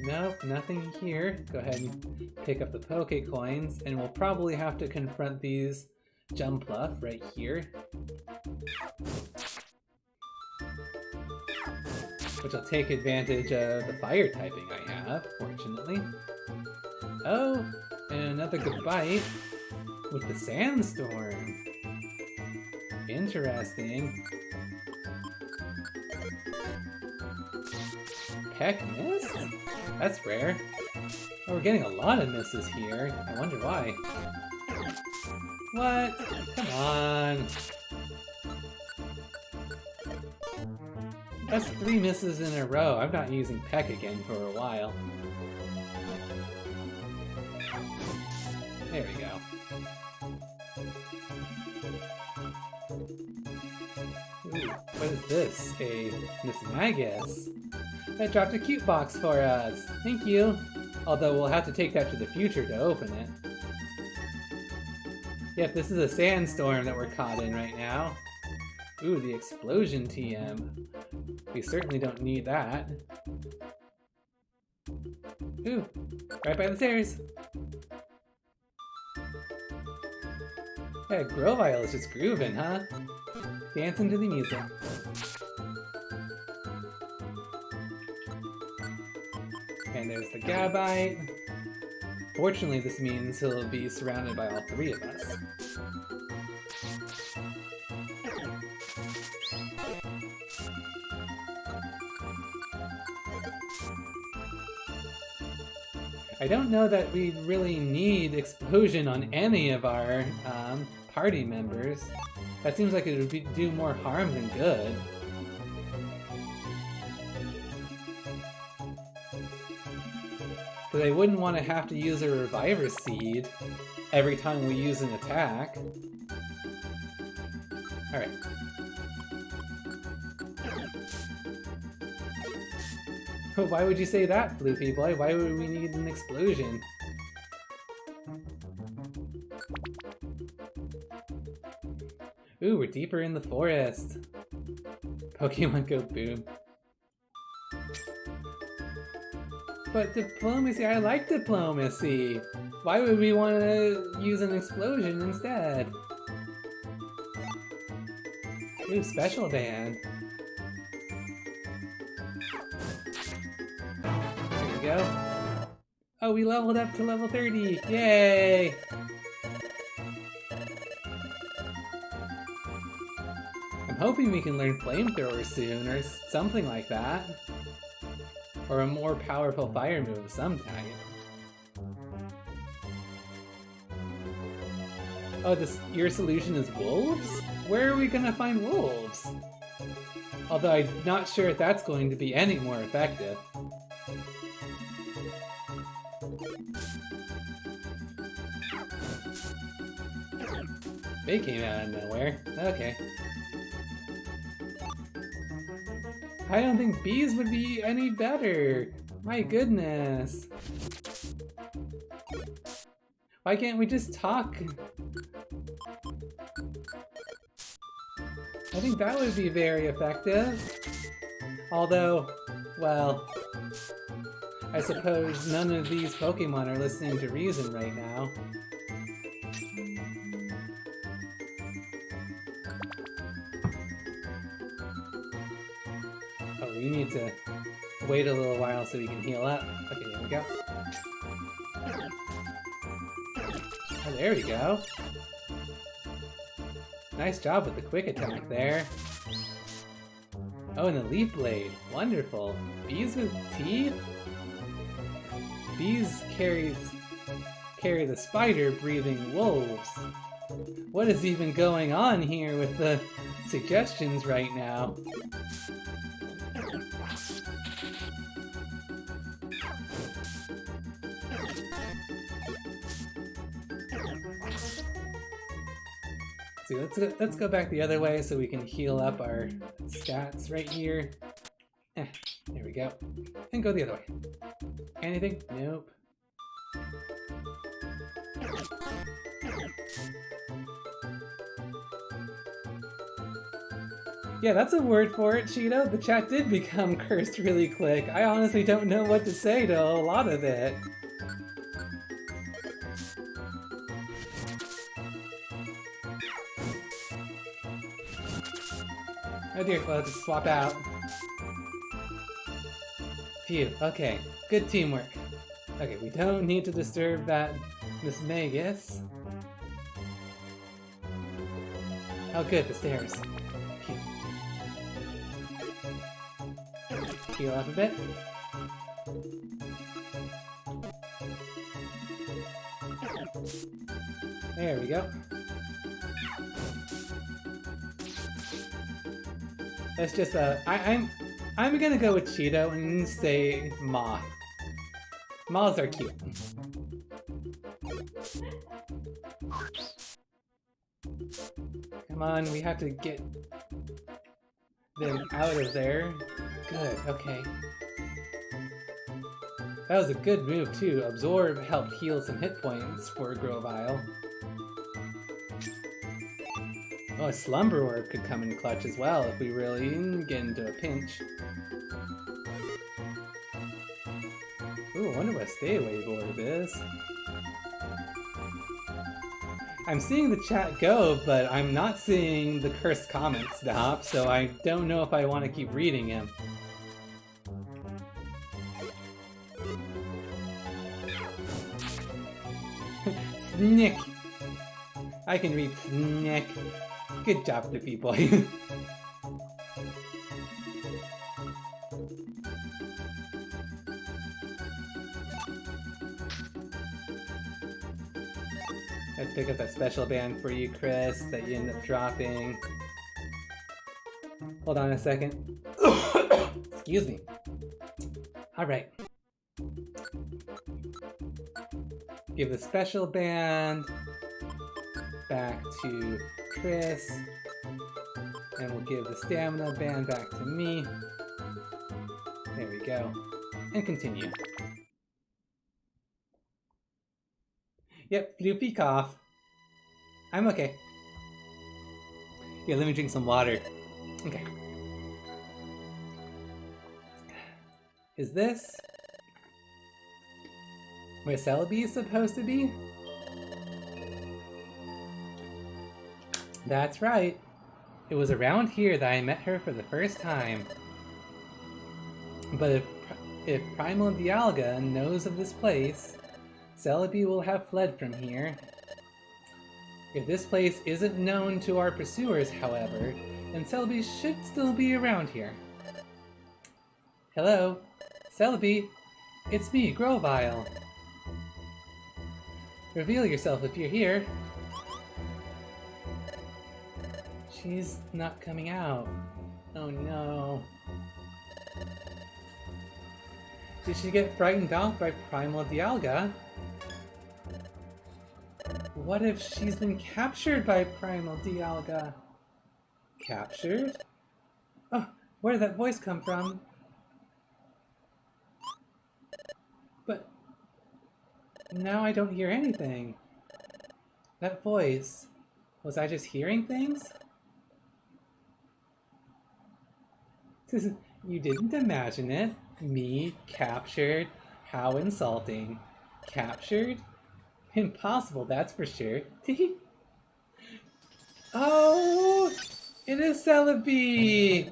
Nope, nothing here. Go ahead and pick up the Poke Coins, and we'll probably have to confront these Jumpluff right here. Which will take advantage of the fire typing I have, fortunately. Oh, and another Gabite with the Sandstorm. Interesting. Peck miss? That's rare. Oh, we're getting a lot of misses here. I wonder why. What? Come on. That's 3 misses in a row. I'm not using Peck again for a while. There we go. Ooh, what is this? A Miss Magus? That dropped a cute box for us. Thank you. Although we'll have to take that to the future to open it. Yep, this is a sandstorm that we're caught in right now. Ooh, the explosion TM. We certainly don't need that. Ooh, right by the stairs. Yeah, Grovyle is just grooving, huh? Dancing to the music. And there's the Gabite. Fortunately, this means he'll be surrounded by all 3 of us. I don't know that we really need explosion on any of our party members. That seems like it would do more harm than good. Because I wouldn't want to have to use a Reviver Seed every time we use an attack. Alright. Why would you say that, Floofy Boy? Why would we need an explosion? Ooh, we're deeper in the forest. Pokemon Go boom. But diplomacy, I like diplomacy. Why would we want to use an explosion instead? Ooh, special band. There we go. Oh, we leveled up to level 30. Yay! I'm hoping we can learn Flamethrower soon, or something like that. Or a more powerful fire move of some type. Oh, your solution is wolves? Where are we gonna find wolves? Although I'm not sure if that's going to be any more effective. They came out of nowhere. Okay. I don't think bees would be any better. My goodness. Why can't we just talk? I think that would be very effective. Although, well, I suppose none of these Pokemon are listening to reason right now. we need to wait a little while so we can heal up. Okay, there we go. Oh, there we go. Nice job with the quick attack there. Oh, and the leaf blade. Wonderful. Bees with teeth? Bees carry the spider-breathing wolves. What is even going on here with the suggestions right now? See, let's go back the other way so we can heal up our stats right here. There we go. And go the other way. Anything? Nope. Yeah, that's a word for it, Cheeto. The chat did become cursed really quick. I honestly don't know what to say to a lot of it. Oh dear, well, just swap out. Phew, okay. Good teamwork. Okay, we don't need to disturb that Miss Magus. Oh good, the stairs. Phew. Heal up a bit. There we go. Let's just I'm gonna go with Cheeto and say Moth. Moths are cute. Come on, we have to get them out of there. Good, okay. That was a good move too. Absorb helped heal some hit points for Grovyle. Oh, a Slumber Orb could come in clutch as well if we really get into a pinch. Ooh, I wonder what a Stay Away Orb is. I'm seeing the chat go, but I'm not seeing the cursed comment stop, so I don't know if I want to keep reading him. Snick! I can read Snick. Good job, Flippy Boy. Let's pick up that special band for you, Chris, that you end up dropping. Hold on a second. Excuse me. Alright. Give the special band back to Chris, and we'll give the stamina band back to me. There we go. And continue. Yep, floopy cough. I'm okay. Yeah, let me drink some water. Okay. Is this where Celebi is supposed to be? That's right. It was around here that I met her for the first time. But if Primal Dialga knows of this place, Celebi will have fled from here. If this place isn't known to our pursuers, however, then Celebi should still be around here. Hello, Celebi. It's me, Grovyle. Reveal yourself if you're here. She's not coming out. Oh no. Did she get frightened off by Primal Dialga? What if she's been captured by Primal Dialga? Captured? Oh, where did that voice come from? But now I don't hear anything. That voice, was I just hearing things? You didn't imagine it. Me captured? How insulting. Captured? Impossible, that's for sure. Oh, it is Celebi!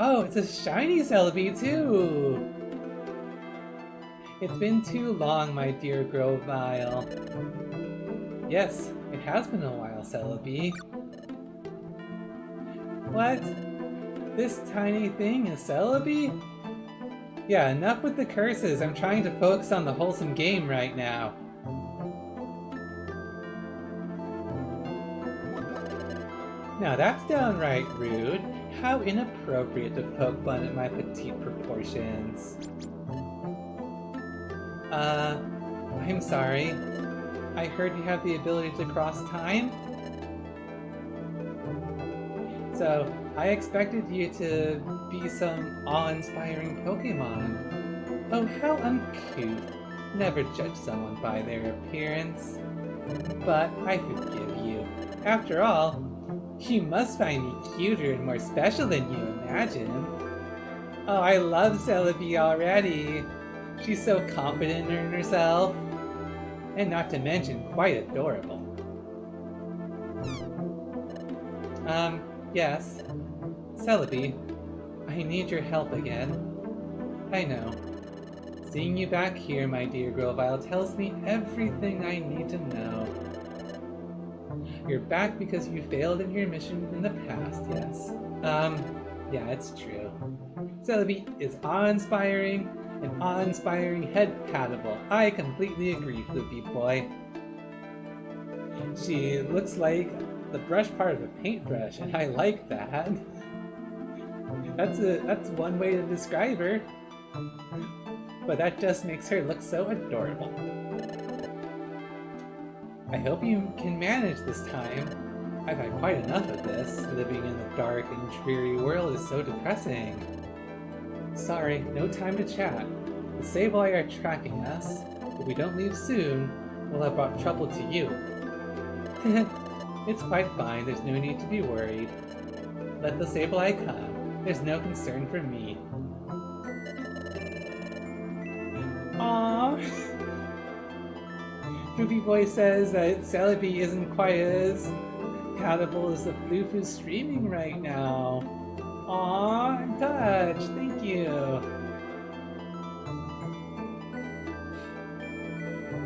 Oh, it's a shiny Celebi too! It's been too long, my dear Grovyle. Yes, it has been a while, Celebi. What? This tiny thing is Celebi? Yeah, enough with the curses. I'm trying to focus on the wholesome game right now. Now that's downright rude. How inappropriate to poke fun at my petite proportions. I'm sorry. I heard you have the ability to cross time? So, I expected you to be some awe-inspiring Pokemon. Oh, how uncouth. Never judge someone by their appearance. But I forgive you. After all, you must find me cuter and more special than you imagine. Oh, I love Celebi already. She's so confident in herself. And not to mention, quite adorable. Yes. Celebi, I need your help again. I know. Seeing you back here, my dear Grovyle, tells me everything I need to know. You're back because you failed in your mission in the past, yes. Yeah, it's true. Celebi is awe-inspiring, and awe-inspiring head-patable. I completely agree, Floopy Boy. She looks like the brush part of a paintbrush, and I like that. That's one way to describe her. But that just makes her look so adorable. I hope you can manage this time. I've had quite enough of this. Living in the dark and dreary world is so depressing. Sorry, no time to chat. The Sableye are tracking us. If we don't leave soon, we'll have brought trouble to you. It's quite fine, there's no need to be worried. Let the Sableye come. There's no concern for me. Aww. Floopy Boy says that Celebi isn't quite as compatible as the floof who's streaming right now. Aww, I'm touched. Thank you.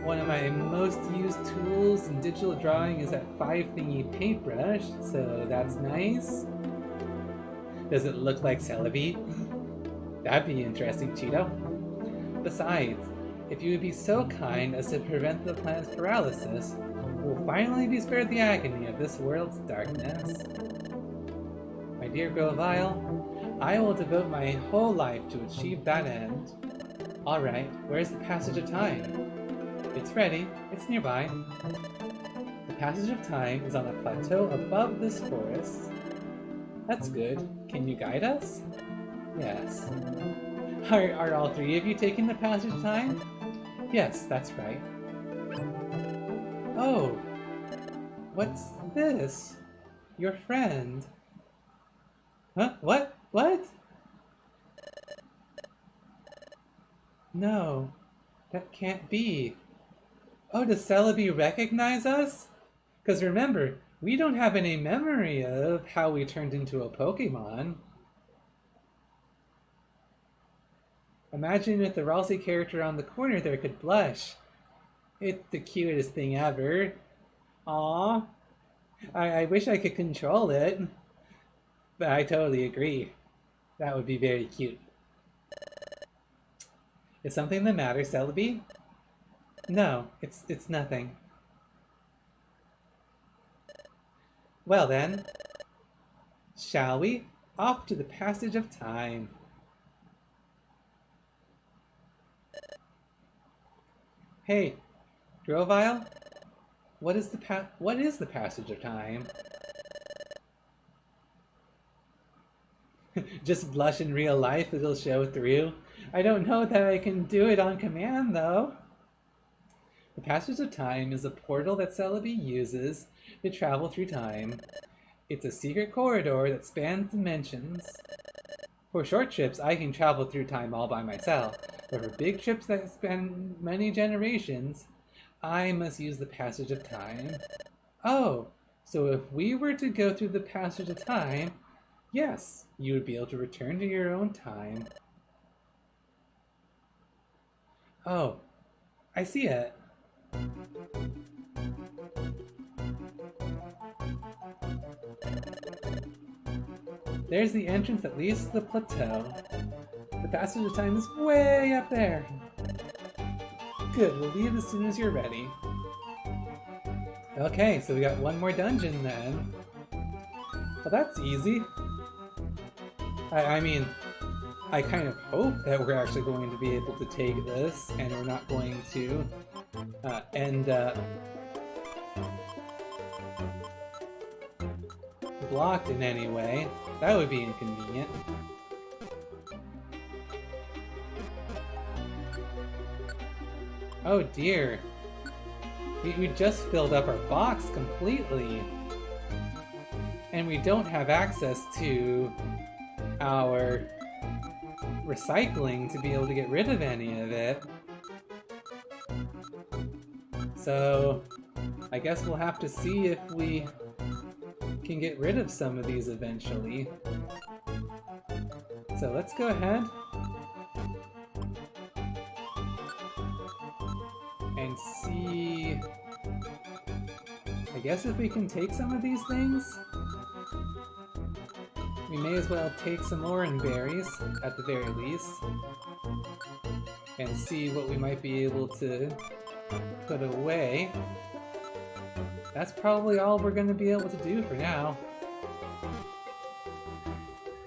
One of my most used tools in digital drawing is that 5-thingy paintbrush, so that's nice. Does it look like Celebi? That'd be interesting, Cheeto. Besides, if you would be so kind as to prevent the planet's paralysis, we'll finally be spared the agony of this world's darkness. My dear Grovyle, I will devote my whole life to achieve that end. Alright, where's the passage of time? It's ready. It's nearby. The passage of time is on a plateau above this forest. That's good. Can you guide us? Yes. Are all three of you taking the passage of time? Yes, that's right. Oh! What's this? Your friend. Huh? What? What? No. That can't be. Oh, does Celebi recognize us? Because remember, we don't have any memory of how we turned into a Pokemon. Imagine if the Ralsei character on the corner there could blush. It's the cutest thing ever. Aww. I wish I could control it. But I totally agree. That would be very cute. Is something the matter, Celebi? No, it's nothing. Well then, shall we? Off to the passage of time. Hey, Grovyle? What is the passage of time? Just blush in real life, it'll show through. I don't know that I can do it on command, though. The passage of time is a portal that Celebi uses to travel through time. It's a secret corridor that spans dimensions. For short trips, I can travel through time all by myself, but for big trips that span many generations, I must use the passage of time. Oh, so if we were to go through the passage of time, Yes, you would be able to return to your own time. Oh, I see it. There's the entrance that leads to the plateau. The passage of time is way up there. Good, we'll leave as soon as you're ready. Okay, so we got one more dungeon then. Well, that's easy. I mean, I kind of hope that we're actually going to be able to take this and we're not going to end up blocked in any way. That would be inconvenient. Oh dear. We just filled up our box completely. And we don't have access to our recycling to be able to get rid of any of it. So I guess we'll have to see if we can get rid of some of these eventually. So let's go ahead and see, I guess if we can take some of these things. We may as well take some orange berries, at the very least, and see what we might be able to put away. That's probably all we're going to be able to do for now.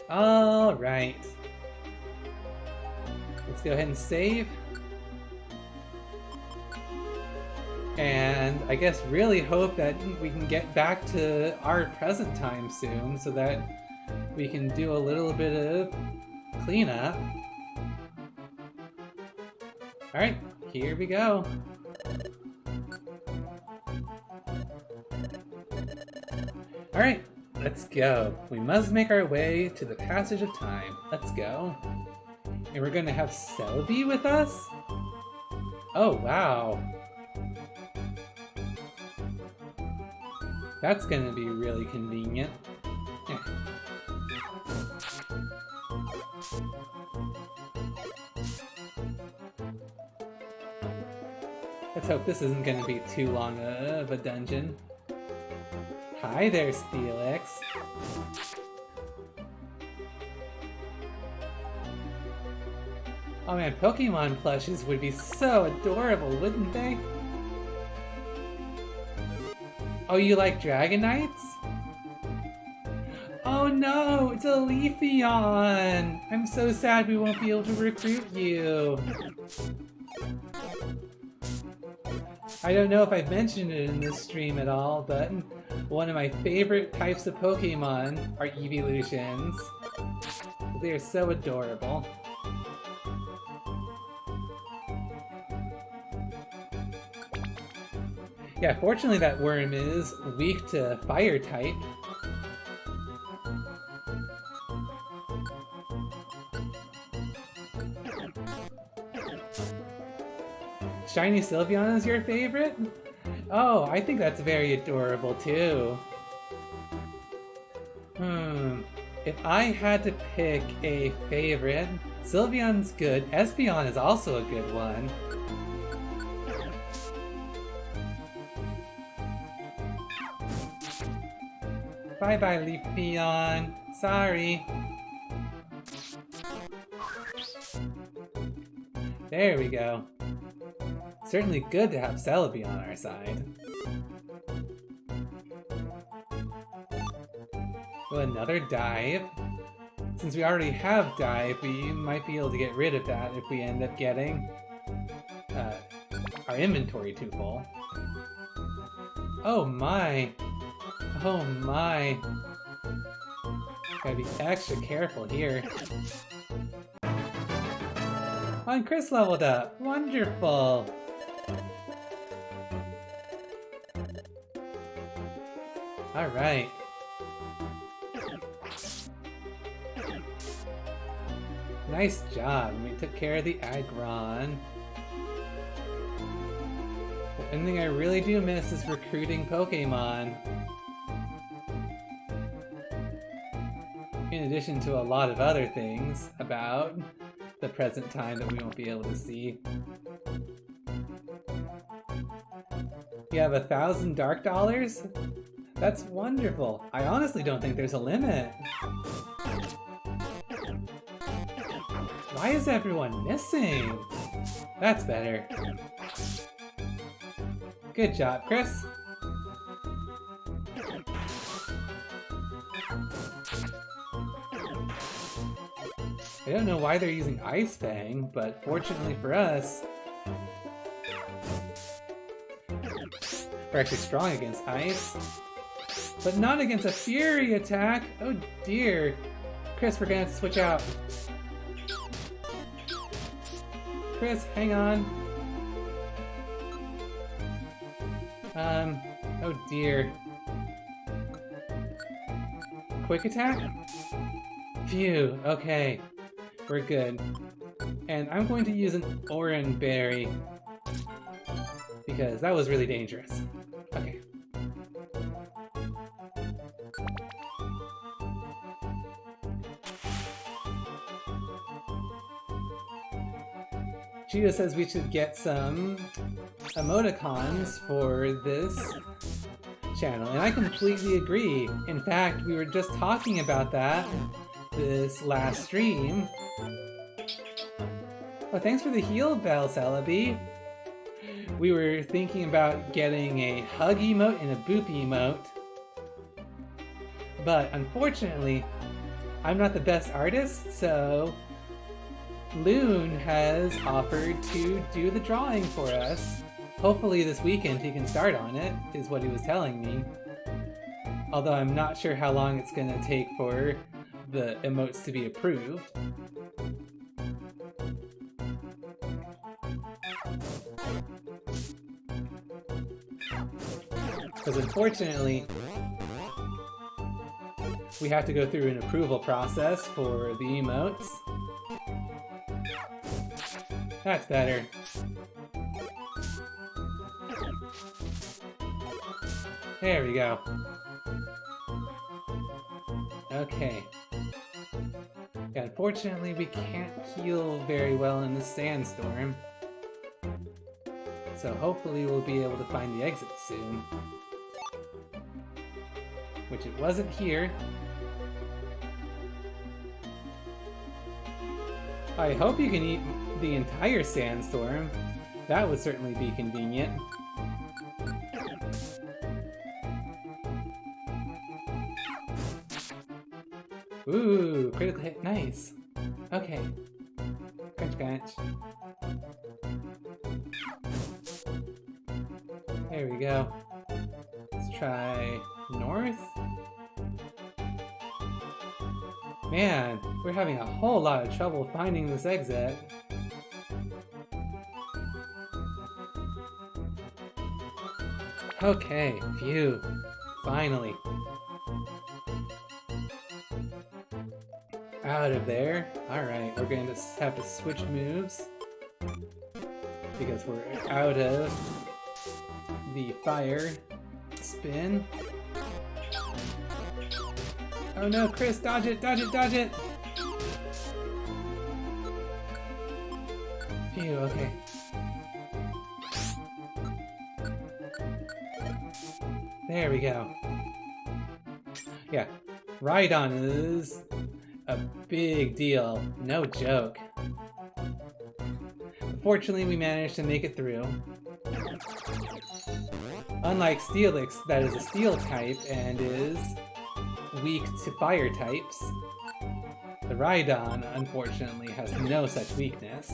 Alright. Let's go ahead and save. And I guess really hope that we can get back to our present time soon so that we can do a little bit of cleanup. Alright, here we go. Alright, let's go. We must make our way to the passage of time. Let's go. And we're gonna have Celebi with us? Oh, wow. That's gonna be really convenient. Let's hope this isn't gonna be too long of a dungeon. Hi there, Steelix. Oh man, Pokemon plushies would be so adorable, wouldn't they? Oh, you like Dragonites? Oh no, it's a Leafeon! I'm so sad we won't be able to recruit you. I don't know if I've mentioned it in this stream at all, but one of my favorite types of Pokemon are evolutions. They are so adorable. Yeah, fortunately that worm is weak to fire type. Shiny Sylveon is your favorite? Oh, I think that's very adorable too. If I had to pick a favorite, Sylveon's good. Espeon is also a good one. Bye-bye, Leafeon. Sorry. There we go. Certainly good to have Celebi on our side. Oh, another dive. Since we already have dive, we might be able to get rid of that if we end up getting our inventory too full. Oh my! Oh my! Gotta be extra careful here. Oh, and Chris leveled up! Wonderful! Alright. Nice job, we took care of the Aggron. One thing I really do miss is recruiting Pokemon. In addition to a lot of other things about the present time that we won't be able to see. You have 1,000 dark dollars? That's wonderful. I honestly don't think there's a limit. Why is everyone missing? That's better. Good job, Chris. I don't know why they're using Ice Fang, but fortunately for us, we're actually strong against ice, but not against a Fury attack. Oh dear. Chris, we're gonna have to switch out. Chris, hang on. Oh dear. Quick attack? Phew, okay. We're good. And I'm going to use an Oran Berry, because that was really dangerous. Okay. Cheetah says we should get some emoticons for this channel, and I completely agree. In fact, we were just talking about that this last stream. Oh, thanks for the heal bell, Celebi. We were thinking about getting a hug emote and a boop emote, but unfortunately, I'm not the best artist, so Loon has offered to do the drawing for us. Hopefully this weekend he can start on it, is what he was telling me. Although I'm not sure how long it's gonna take for the emotes to be approved. Because unfortunately, we have to go through an approval process for the emotes. That's better. There we go. Okay. Yeah, unfortunately, we can't heal very well in the sandstorm. So hopefully we'll be able to find the exit soon. Which it wasn't here. I hope you can eat the entire sandstorm. That would certainly be convenient. Ooh, critical hit, nice. Okay. Crunch, crunch. There we go. Let's try north. Man, we're having a whole lot of trouble finding this exit. Okay, phew. Finally. Out of there. Alright, we're going to have to switch moves, because we're out of the fire spin. Oh no, Chris, dodge it, dodge it, dodge it! Phew, okay. There we go. Yeah, Rhydon is a big deal, no joke. Fortunately, we managed to make it through. Unlike Steelix, that is a steel type and is weak to fire types, the Rhydon, unfortunately, has no such weakness.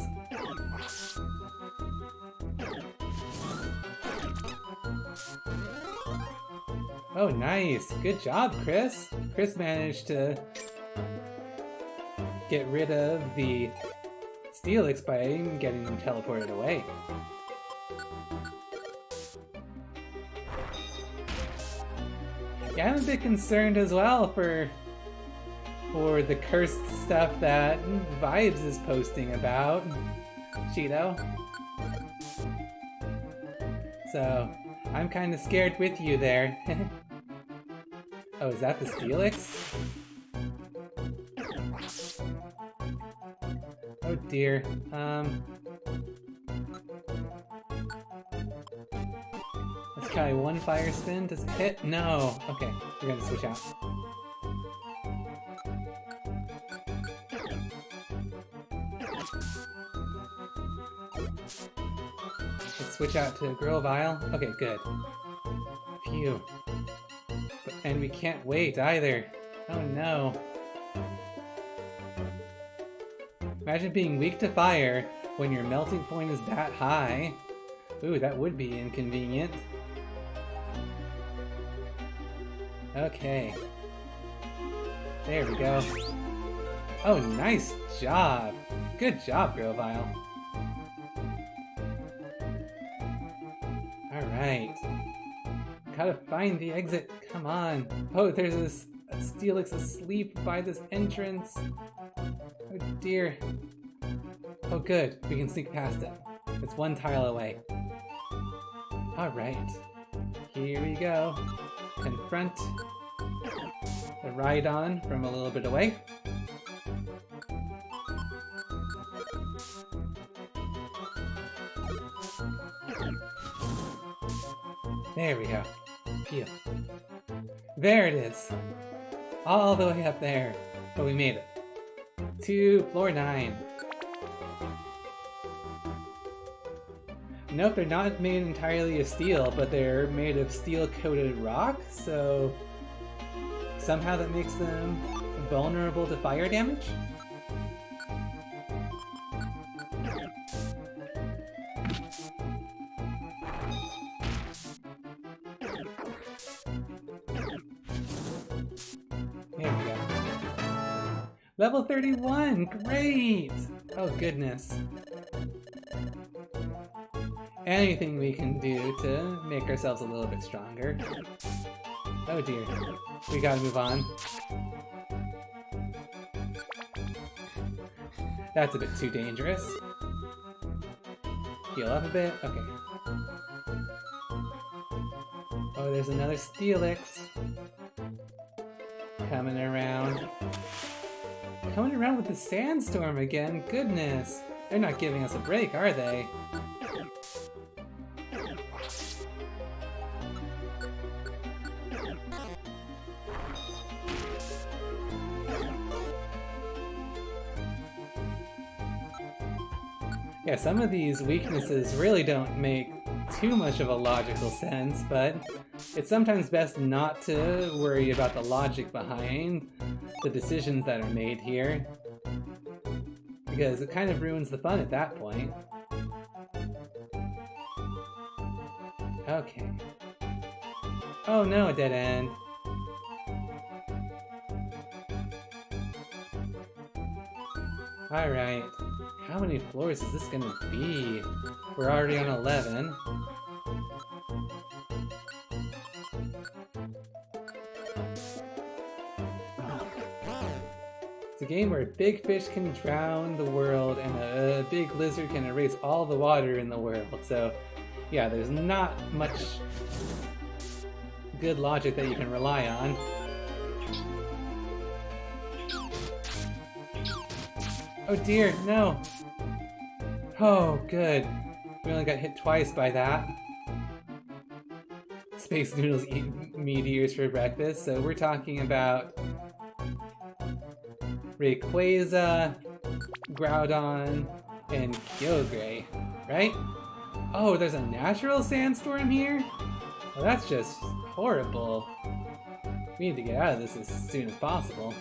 Oh, nice! Good job, Chris! Chris managed to get rid of the Steelix by getting them teleported away. Yeah, I'm a bit concerned as well for the cursed stuff that Vibes is posting about, Cheeto. So, I'm kind of scared with you there. Oh, is that the Steelix? Oh dear. Let's try one fire spin. Does it hit? No. Okay, we're gonna switch out. Let's switch out to Grovyle. Okay, good. Phew. And we can't wait either. Oh no. Imagine being weak to fire when your melting point is that high. Ooh, that would be inconvenient. Okay. There we go. Oh, nice job. Good job, Grovyle. Alright. Gotta find the exit. Come on. Oh, there's this Steelix asleep by this entrance. Oh dear. Oh good, we can sneak past it. It's one tile away. Alright. Here we go. Confront the Rhydon from a little bit away. There we go. Phew. There it is! All the way up there. But we made it. To floor 9. Nope, they're not made entirely of steel, but they're made of steel-coated rock, so somehow that makes them vulnerable to fire damage? There we go. Level 31! Great! Oh goodness. Anything we can do to make ourselves a little bit stronger. Oh dear. We gotta move on. That's a bit too dangerous. Heal up a bit. Okay. Oh, there's another Steelix. Coming around. Coming around with the sandstorm again. Goodness. They're not giving us a break, are they? Yeah, some of these weaknesses really don't make too much of a logical sense, but it's sometimes best not to worry about the logic behind the decisions that are made here, because it kind of ruins the fun at that point. Okay. Oh no, a dead end. Alright. How many floors is this gonna be? We're already on 11. It's a game where a big fish can drown the world and a big lizard can erase all the water in the world. So, yeah, there's not much good logic that you can rely on. Oh dear, no! Oh, good. We only got hit twice by that. Space Noodles eat meteors for breakfast, so we're talking about Rayquaza, Groudon, and Kyogre, right? Oh, there's a natural sandstorm here? Well, that's just horrible. We need to get out of this as soon as possible.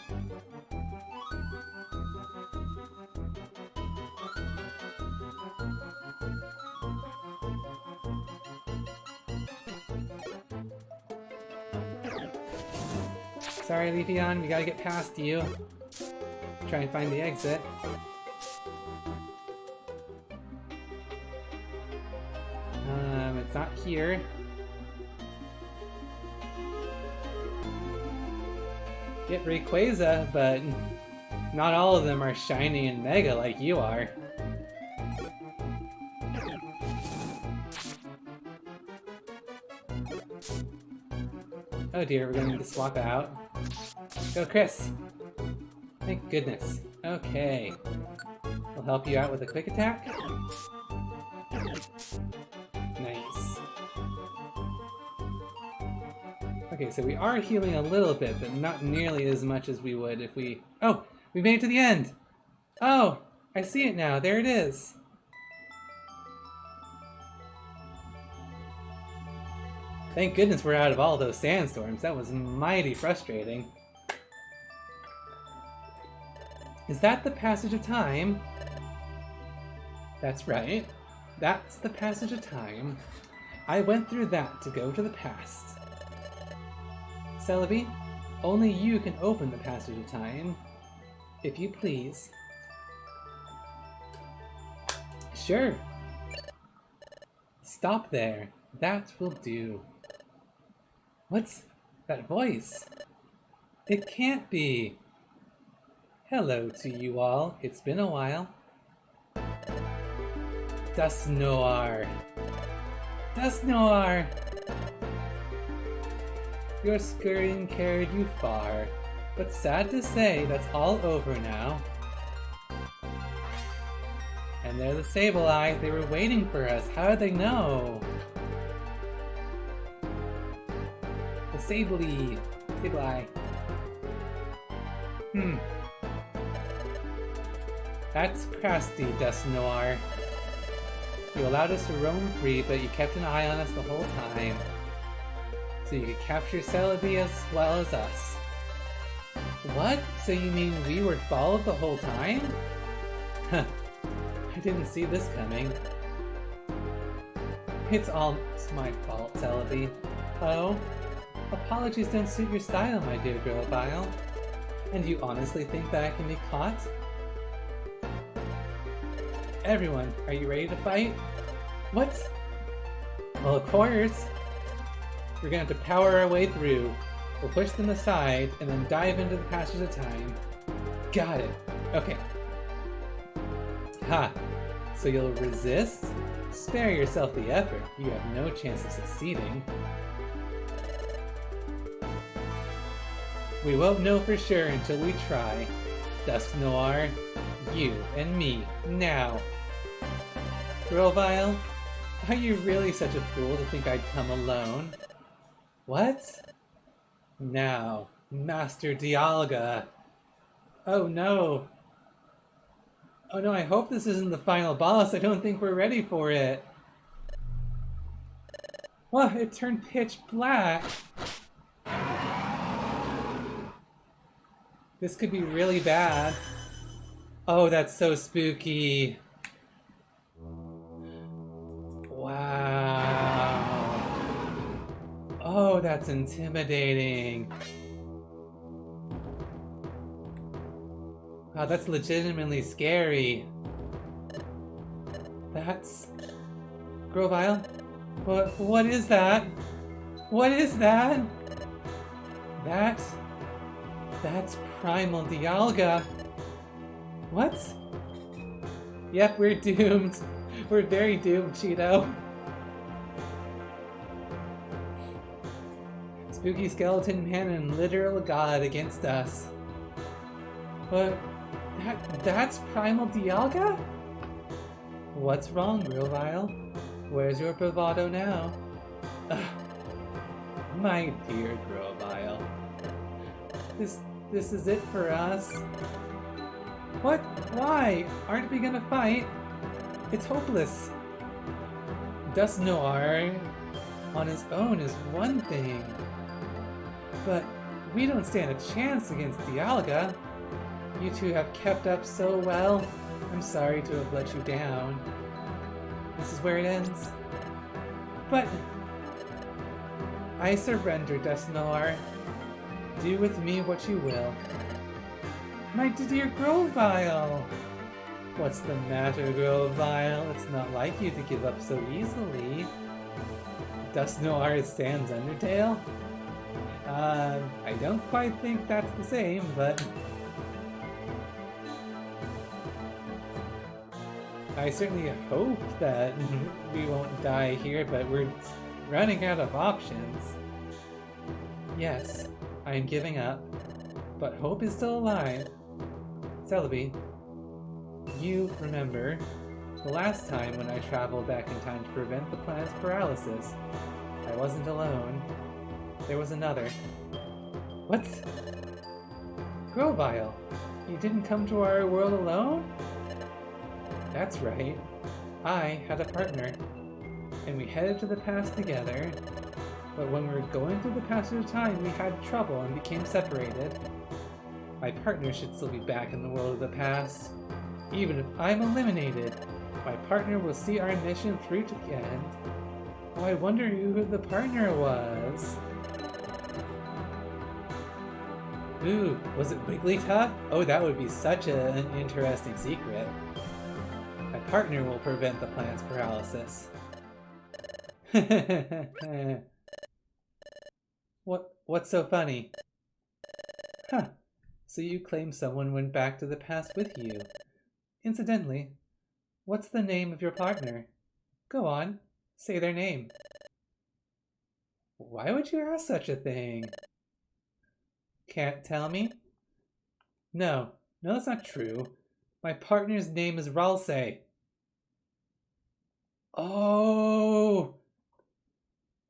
Sorry, Leafeon, we gotta get past you. Try and find the exit. It's not here. Get Rayquaza, but not all of them are shiny and mega like you are. Oh dear, we're gonna need to swap out. Go, Chris! Thank goodness. Okay. We'll help you out with a quick attack. Nice. Okay, so we are healing a little bit, but not nearly as much as we would if we... Oh! We made it to the end! Oh! I see it now. There it is. Thank goodness we're out of all those sandstorms. That was mighty frustrating. Is that the passage of time? That's right. That's the passage of time. I went through that to go to the past. Celebi, only you can open the passage of time. If you please. Sure. Stop there. That will do. What's that voice? It can't be. Hello to you all. It's been a while. Dusk Noir. Dusk Noir! Your scurrying carried you far, but sad to say, that's all over now. And they're the Sableye. They were waiting for us. How did they know? The Sableye. That's crafty, Dusk Noir. You allowed us to roam free, but you kept an eye on us the whole time. So you could capture Celebi as well as us. What? So you mean we were followed the whole time? Huh. I didn't see this coming. It's all my fault, Celebi. Oh? Apologies don't suit your style, my dear Grovyle. And you honestly think that I can be caught? Everyone, are you ready to fight? What? Well, of course. We're gonna have to power our way through. We'll push them aside and then dive into the passage of time. Got it. Okay. Ha! So you'll resist? Spare yourself the effort. You have no chance of succeeding. We won't know for sure until we try. Dusk Noir, you and me, now. Grovyle, are you really such a fool to think I'd come alone? What? Now, Master Dialga. Oh no. Oh no, I hope this isn't the final boss. I don't think we're ready for it. What? It turned pitch black. This could be really bad. Oh, that's so spooky. Wow. Oh, that's intimidating. Wow, that's legitimately scary. That's... Grovyle? What is that? What is that? That's Primal Dialga. What? Yep, we're doomed. We're very doomed, Cheeto. Spooky skeleton man and literal god against us. But that's Primal Dialga? What's wrong, Grovyle? Where's your bravado now? My dear Grovyle. This is it for us. What? Why? Aren't we gonna fight? It's hopeless. Dusk Noir on his own is one thing. But we don't stand a chance against Dialga. You two have kept up so well. I'm sorry to have let you down. This is where it ends. But I surrender, Dusk Noir. Do with me what you will. My dear Grovyle! What's the matter, Grovyle? It's not like you to give up so easily. Dusk Noir stands Undertale? I don't quite think that's the same, but... I certainly hope that we won't die here, but we're running out of options. Yes, I am giving up, but hope is still alive. Celebi, You remember the last time when I traveled back in time to prevent the planet's paralysis. I wasn't alone. There was another. What? Grovyle, you didn't come to our world alone? That's right. I had a partner, and we headed to the past together. But when we were going through the passage of time, we had trouble and became separated. My partner should still be back in the world of the past. Even if I'm eliminated, my partner will see our mission through to the end. Oh, I wonder who the partner was. Ooh, was it Wigglytuff? Oh, that would be such an interesting secret. My partner will prevent the planet's paralysis. What's so funny? Huh. So you claim someone went back to the past with you. Incidentally, what's the name of your partner? Go on, say their name. Why would you ask such a thing? Can't tell me? No, that's not true. My partner's name is Ralsei. Oh,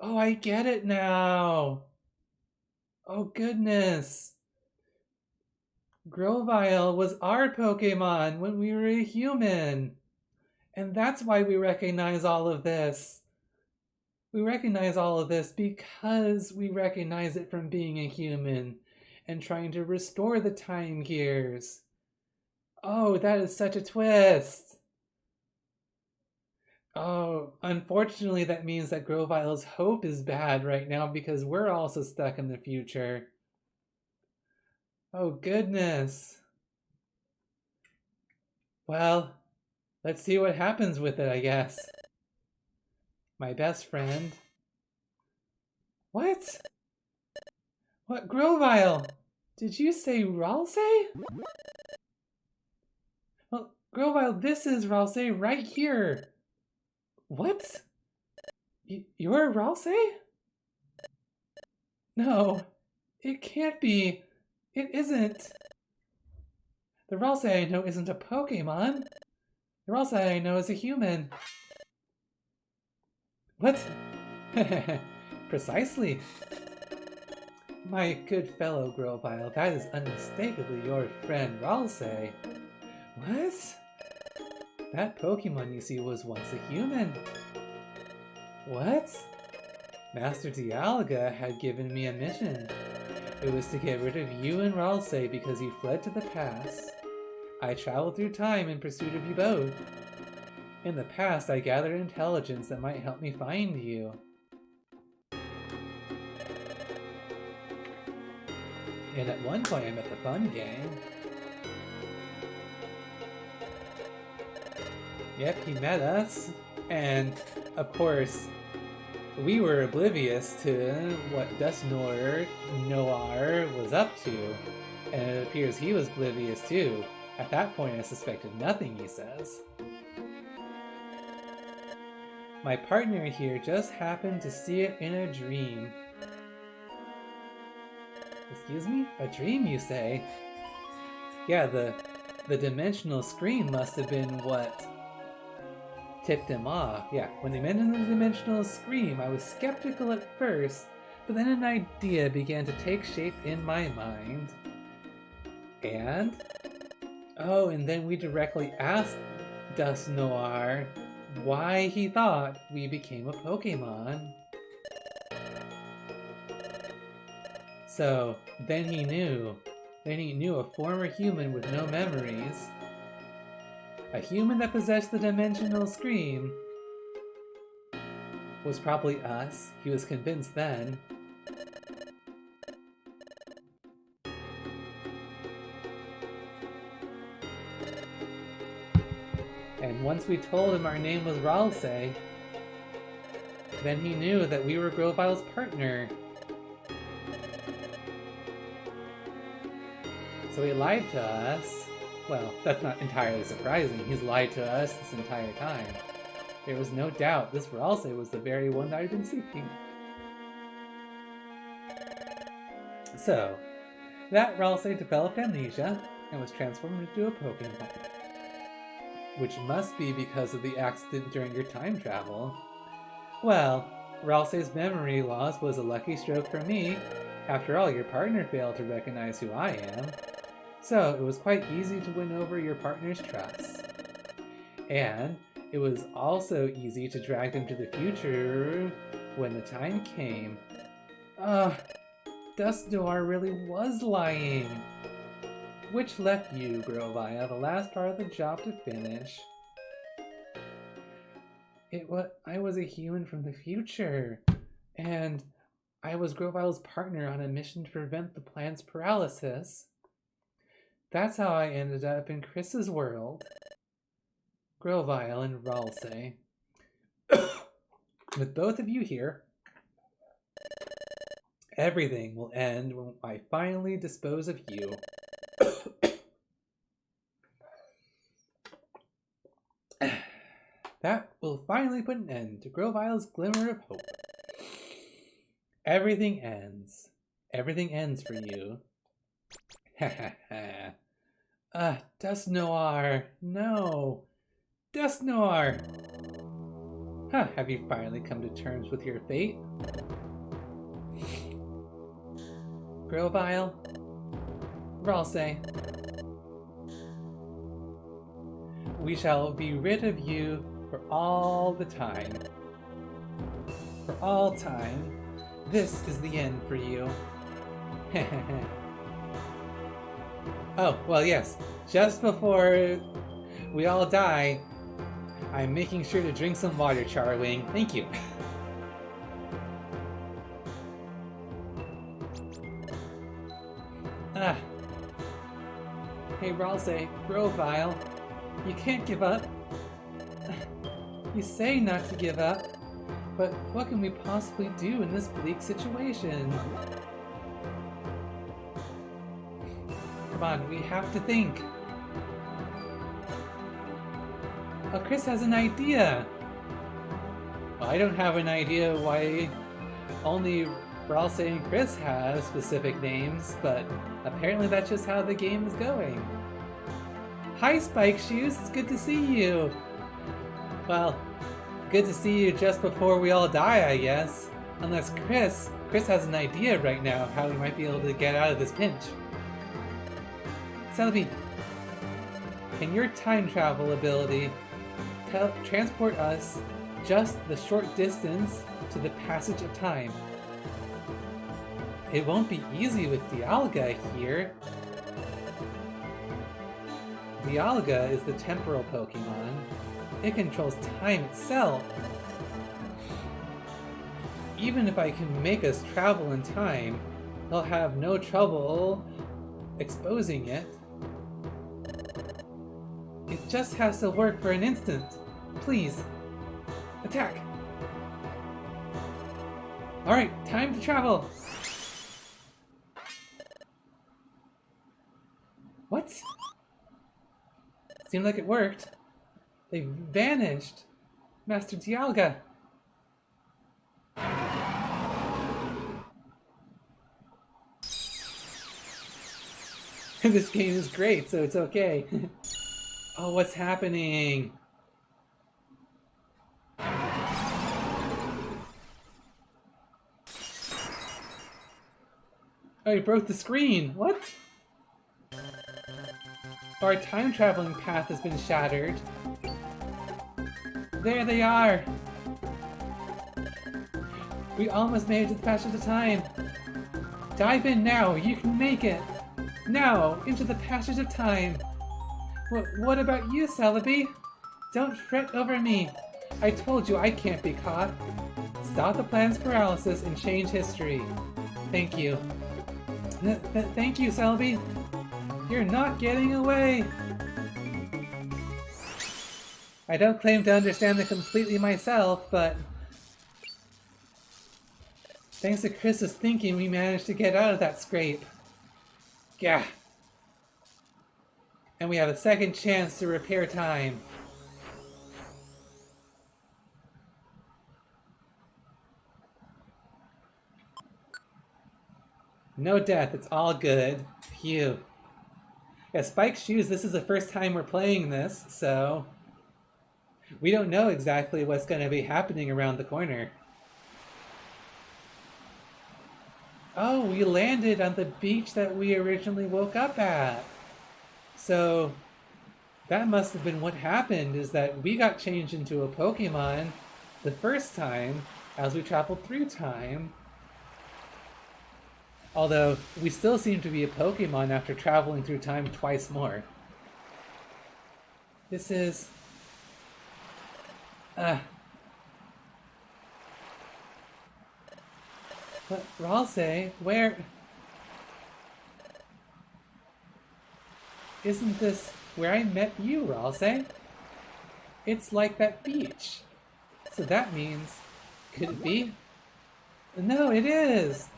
I get it now. Oh goodness. Grovyle was our Pokemon when we were a human. And that's why we recognize all of this. We recognize all of this because we recognize it from being a human and trying to restore the time gears. Oh, that is such a twist. Oh, unfortunately that means that Grovyle's hope is bad right now because we're also stuck in the future. Oh goodness. Well, let's see what happens with it, I guess. My best friend. What? What, Grovyle? Did you say Ralsei? Well, Grovyle, this is Ralsei right here. What? You're Ralsei? No, it can't be. It isn't. The Ralsei I know isn't a Pokemon. The Ralsei I know is a human. What? Precisely. My good fellow Grovyle, that is unmistakably your friend Ralsei. What? That Pokemon you see was once a human. What? Master Dialga had given me a mission. It was to get rid of you and Ralsei because you fled to the past. I traveled through time in pursuit of you both. In the past, I gathered intelligence that might help me find you. And at one point I met the Fun Gang. Yep, he met us. And, of course, we were oblivious to what Dusk Noir was up to. And it appears he was oblivious too. At that point I suspected nothing, he says. My partner here just happened to see it in a dream. Excuse me? A dream, you say? Yeah, the dimensional screen must have been what tipped him off. Yeah, when they mentioned the dimensional scream, I was skeptical at first, but then an idea began to take shape in my mind. And? Oh, and then we directly asked Dusk Noir why he thought we became a Pokemon. So, then he knew. A former human with no memories. A human that possessed the dimensional scream was probably us. He was convinced then. And once we told him our name was Ralsei, then he knew that we were Grovyle's partner. So he lied to us. Well, that's not entirely surprising. He's lied to us this entire time. There was no doubt this Ralsei was the very one that I'd been seeking. So, that Ralsei developed amnesia and was transformed into a Pokemon. which must be because of the accident during your time travel. Well, Ralsei's memory loss was a lucky stroke for me. After all, your partner failed to recognize who I am. So it was quite easy to win over your partner's trust. And it was also easy to drag them to the future when the time came. Dusk really was lying. Which left you, Grovyle, the last part of the job to finish. I was a human from the future, and I was Grovyle's partner on a mission to prevent the planet's paralysis. That's how I ended up in Chris's world. Grovyle and Ralsei. With both of you here, everything will end when I finally dispose of you. That will finally put an end to Grovyle's glimmer of hope. Everything ends. Everything ends for you. Ha ha ha. Dusk Noir. No. Dusk Noir. Huh, have you finally come to terms with your fate? Grovyle. Ralsei. We shall be rid of you for all the time. For all time. This is the end for you. Oh, well, yes. Just before we all die, I'm making sure to drink some water, Charwing. Thank you. Hey, Ralsei, Grovyle, you can't give up. You say not to give up, but what can we possibly do in this bleak situation? Come on, we have to think. Oh, Chris has an idea! Well, I don't have an idea why only Ralsei and Chris have specific names, but apparently that's just how the game is going. Hi, Spike Shoes! It's good to see you! Well, good to see you just before we all die, I guess. Unless Chris has an idea right now how we might be able to get out of this pinch. Celebi, can your time travel ability transport us just the short distance to the passage of time? It won't be easy with Dialga here. Dialga is the temporal Pokemon. It controls time itself. Even if I can make us travel in time, I'll have no trouble exposing it. It just has to work for an instant. Please, attack! Alright, time to travel! What? Seemed like it worked. They vanished. Master Dialga. This game is great, so it's okay. Oh, what's happening? Oh, he broke the screen. What? Our time traveling path has been shattered. There they are! We almost made it to the passage of time. Dive in now, you can make it! Now, into the passage of time! What about you, Celebi? Don't fret over me. I told you I can't be caught. Stop the planet's paralysis and change history. Thank you. Thank you, Celebi. You're not getting away! I don't claim to understand it completely myself, but thanks to Chris's thinking, we managed to get out of that scrape. Yeah. And we have a second chance to repair time. No death, it's all good. Phew. Yeah, Spike Shoes, this is the first time we're playing this, so We don't know exactly what's going to be happening around the corner. Oh, we landed on the beach that we originally woke up at. So that must have been what happened, is that we got changed into a Pokemon the first time as we traveled through time. Although we still seem to be a Pokemon after traveling through time twice more. This is... But Ralsei, where... Isn't this where I met you, Ralsei? It's like that beach. So that means... Could it be? No, it is!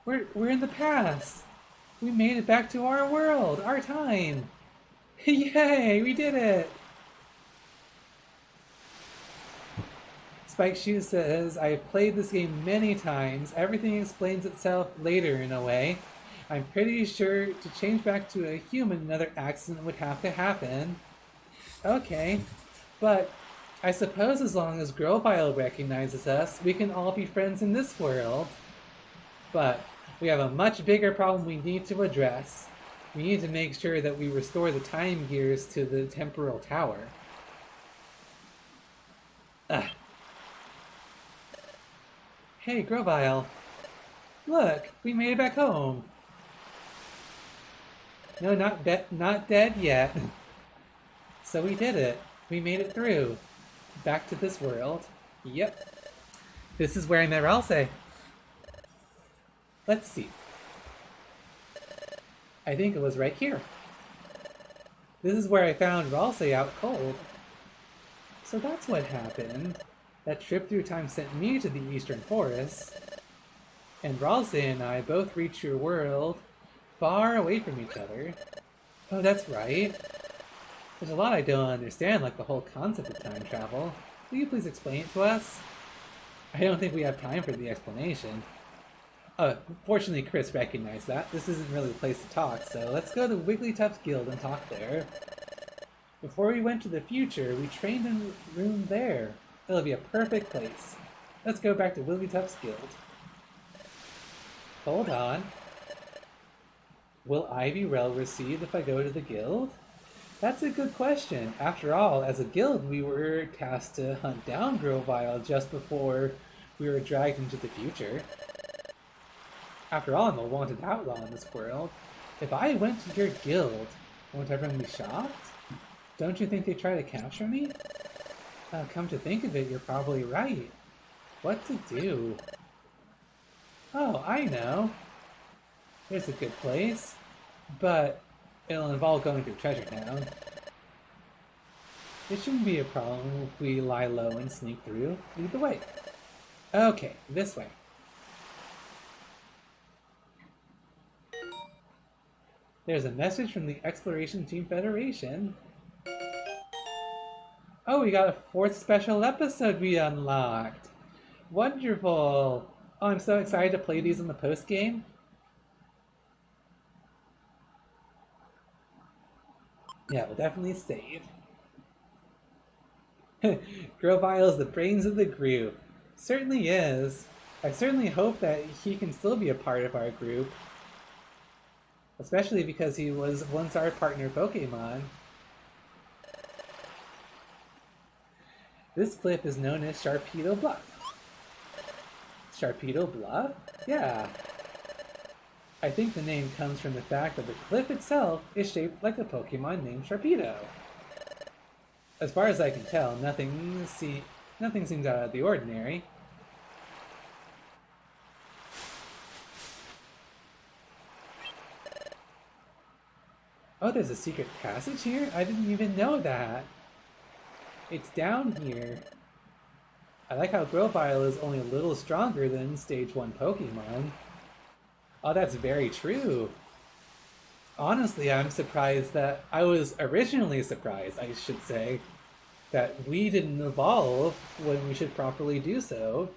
We're in the past! We made it back to our world, our time! Yay, we did it! Spike Shoe says, I've played this game many times. Everything explains itself later in a way. I'm pretty sure to change back to a human, another accident would have to happen. Okay, but I suppose as long as Grovyle recognizes us, we can all be friends in this world. But we have a much bigger problem we need to address. We need to make sure that we restore the time gears to the temporal tower. Ugh. Hey, Grovyle. Look, we made it back home. No, not dead yet. So we did it. We made it through. Back to this world. Yep. This is where I met Ralsei. Let's see. I think it was right here. This is where I found Ralsei out cold. So that's what happened. That trip through time sent me to the Eastern Forest. And Ralsei and I both reached your world far away from each other. Oh, that's right. There's a lot I don't understand, like the whole concept of time travel. Will you please explain it to us? I don't think we have time for the explanation. Fortunately, Chris recognized that. This isn't really the place to talk, so let's go to Wigglytuff's guild and talk there. Before we went to the future, we trained in a room there. It'll be a perfect place. Let's go back to Wigglytuff's guild. Hold on. Will I be well received if I go to the guild? That's a good question. After all, as a guild, we were tasked to hunt down Grovyle just before we were dragged into the future. After all, I'm a wanted outlaw in this world. If I went to your guild, won't everyone be shocked? Don't you think they'd try to capture me? Come to think of it, you're probably right. What to do? Oh, I know. There's a good place, but it'll involve going through Treasure Town. It shouldn't be a problem if we lie low and sneak through. Lead the way. Okay, this way. There's a message from the Exploration Team Federation. Oh, we got a 4th special episode we unlocked. Wonderful. Oh, I'm so excited to play these in the post-game. Yeah, we'll definitely save. Grovyle is the brains of the group. Certainly is. I certainly hope that he can still be a part of our group. Especially because he was once our partner Pokemon. This cliff is known as Sharpedo Bluff. Sharpedo Bluff? Yeah. I think the name comes from the fact that the cliff itself is shaped like a Pokemon named Sharpedo. As far as I can tell, nothing seems out of the ordinary. Oh, there's a secret passage here? I didn't even know that. It's down here. I like how Grovyle is only a little stronger than Stage 1 Pokemon. Oh, that's very true. Honestly, I'm surprised that... I was originally surprised, I should say, that we didn't evolve when we should properly do so.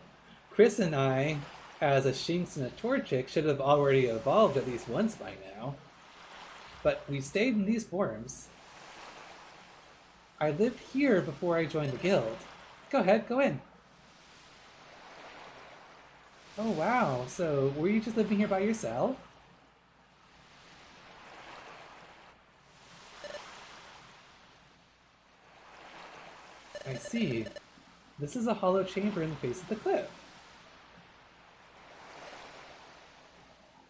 Chris and I, as a Shinx and a Torchic, should have already evolved at least once by now. But we stayed in these forms. I lived here before I joined the guild. Go ahead, go in. Oh wow, so were you just living here by yourself? I see. This is a hollow chamber in the face of the cliff.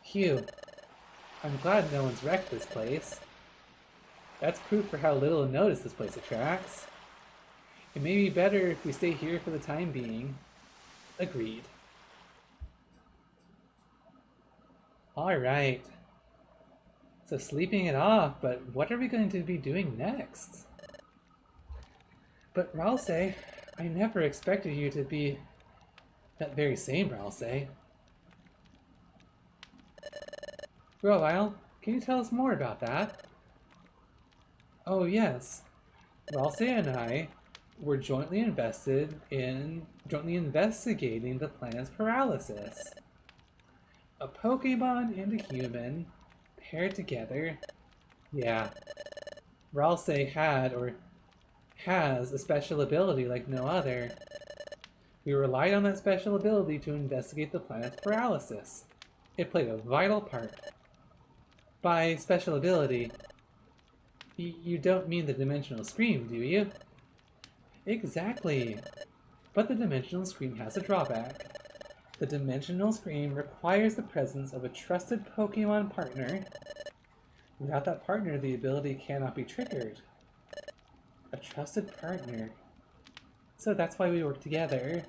Phew. I'm glad no one's wrecked this place. That's proof for how little notice this place attracts. It may be better if we stay here for the time being. Agreed. Alright. So sleeping it off, but what are we going to be doing next? But Ralsei, I never expected you to be that very same Ralsei. Grovyle, can you tell us more about that? Oh yes, Ralsei and I were jointly investigating the planet's Paralysis. A Pokemon and a human paired together. Yeah, Ralsei had or has a special ability like no other. We relied on that special ability to investigate the planet's paralysis. It played a vital part. By special ability, you don't mean the dimensional scream, do you? Exactly. But the dimensional scream has a drawback. The dimensional scream requires the presence of a trusted Pokemon partner. Without that partner, the ability cannot be triggered. A trusted partner. So that's why we work together.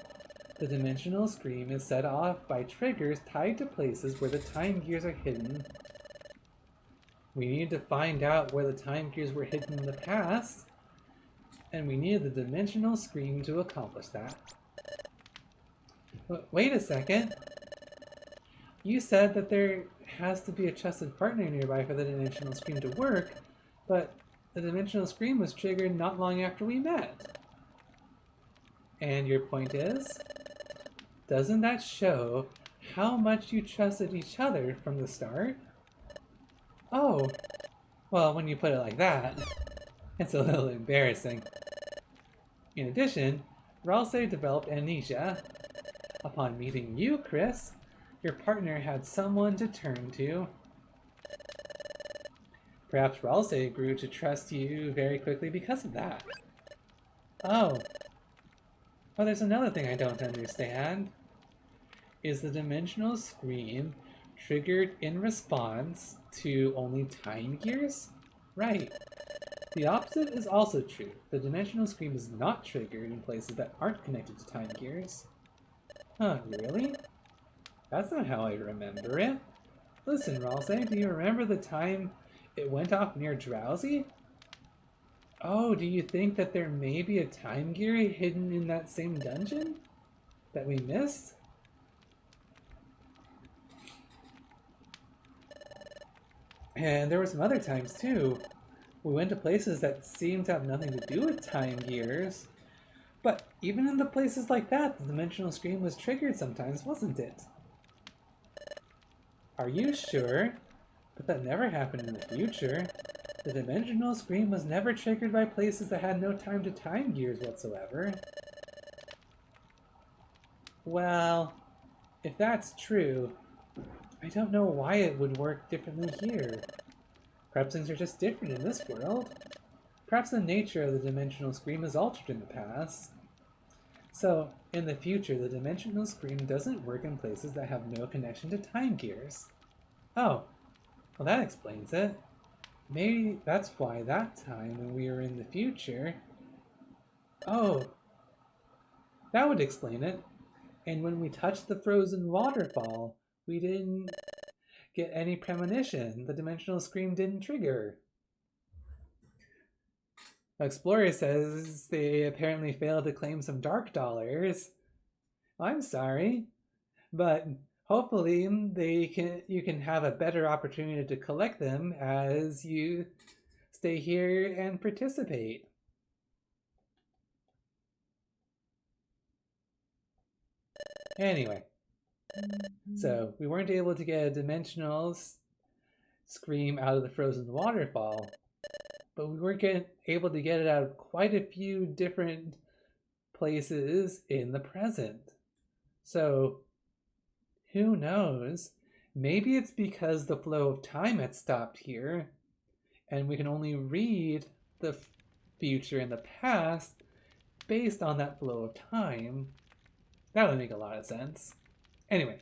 The dimensional scream is set off by triggers tied to places where the time gears are hidden. We needed to find out where the time gears were hidden in the past, and we needed the dimensional scream to accomplish that. But wait a second. You said that there has to be a trusted partner nearby for the dimensional scream to work, but the dimensional scream was triggered not long after we met. And your point is? Doesn't that show how much you trusted each other from the start? Oh, well, when you put it like that, it's a little embarrassing. In addition, Ralsei developed amnesia. Upon meeting you, Chris, your partner had someone to turn to. Perhaps Ralsei grew to trust you very quickly because of that. Oh. Well, there's another thing I don't understand. Is the dimensional scream triggered in response to only time gears? Right. The opposite is also true. The dimensional scream is not triggered in places that aren't connected to time gears. Huh, really? That's not how I remember it. Listen, Ralsei, do you remember the time it went off near Drowsy? Oh, do you think that there may be a time gear hidden in that same dungeon that we missed? And there were some other times too. We went to places that seemed to have nothing to do with time gears. But even in the places like that, the dimensional scream was triggered sometimes, wasn't it? Are you sure? But that never happened in the future. The dimensional scream was never triggered by places that had no time to time gears whatsoever. Well, if that's true, I don't know why it would work differently here. Perhaps things are just different in this world. Perhaps the nature of the dimensional scream is altered in the past. So, in the future, the dimensional scream doesn't work in places that have no connection to time gears. Oh, well that explains it. Maybe that's why that time when we were in the future... Oh, that would explain it. And when we touched the frozen waterfall, we didn't get any premonition. The dimensional scream didn't trigger. Explorer says they apparently failed to claim some dark dollars. I'm sorry, but hopefully you can have a better opportunity to collect them as you stay here and participate. Anyway, so we weren't able to get a dimensional scream out of the frozen waterfall. but we were able to get it out of quite a few different places in the present. So, who knows? Maybe it's because the flow of time had stopped here, and we can only read the future and the past based on that flow of time. That would make a lot of sense. Anyway.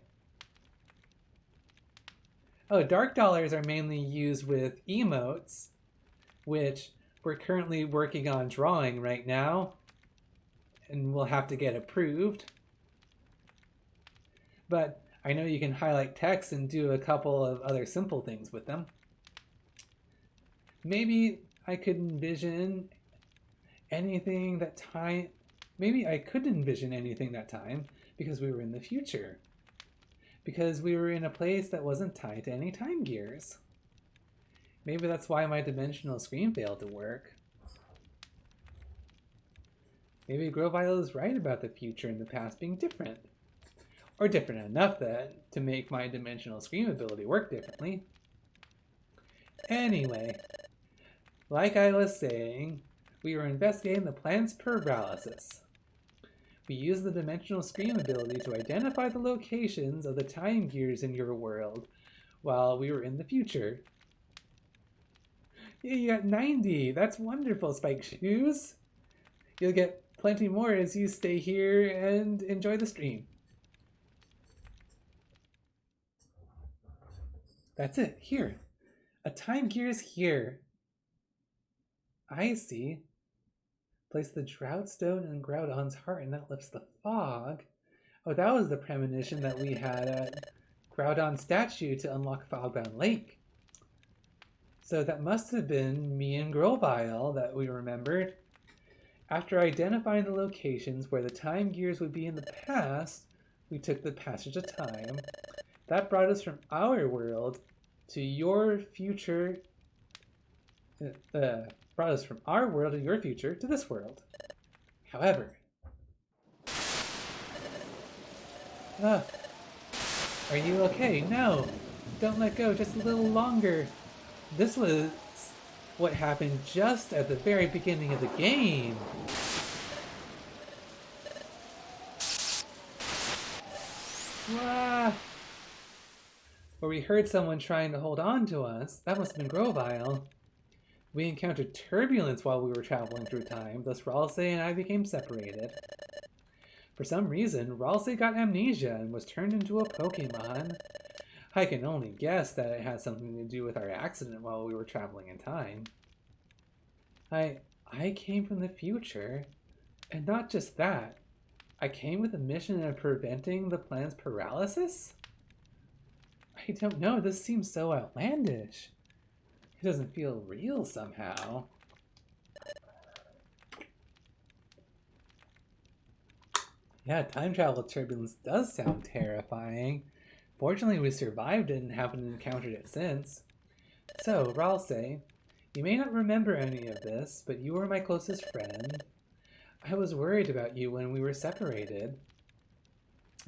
Oh, dark dollars are mainly used with emotes, which we're currently working on drawing right now, and we'll have to get approved. But I know you can highlight text and do a couple of other simple things with them. Maybe I could envision anything that time... Maybe I could envision anything that time because we were in the future. Because we were in a place that wasn't tied to any time gears. Maybe that's why my dimensional screen failed to work. Maybe Grovyle is right about the future and the past being different. Or different enough that to make my dimensional screen ability work differently. Anyway, like I was saying, we were investigating the planet's paralysis. We used the dimensional screen ability to identify the locations of the time gears in your world while we were in the future. Yeah, you got 90. That's wonderful, Spike Shoes. You'll get plenty more as you stay here and enjoy the stream. That's it. Here. A time gear is here. I see. Place the drought stone in Groudon's heart and that lifts the fog. Oh, that was the premonition that we had at Groudon's statue to unlock Fogbound Lake. So that must have been me and Grovyle that we remembered. After identifying the locations where the time gears would be in the past, we took the passage of time. That brought us from our world to your future. Brought us from our world and your future to this world. However, are you okay? No, don't let go just a little longer. This was what happened just at the very beginning of the game. Wah! Where we heard someone trying to hold on to us. That must have been Grovyle. We encountered turbulence while we were traveling through time, thus Ralsei and I became separated. For some reason, Ralsei got amnesia and was turned into a Pokemon. I can only guess that it had something to do with our accident while we were traveling in time. I came from the future, and not just that. I came with a mission of preventing the planet's paralysis? I don't know, this seems so outlandish. It doesn't feel real somehow. Yeah, time travel turbulence does sound terrifying. Fortunately, we survived it and haven't encountered it since. So, Ralsei, you may not remember any of this, but you were my closest friend. I was worried about you when we were separated.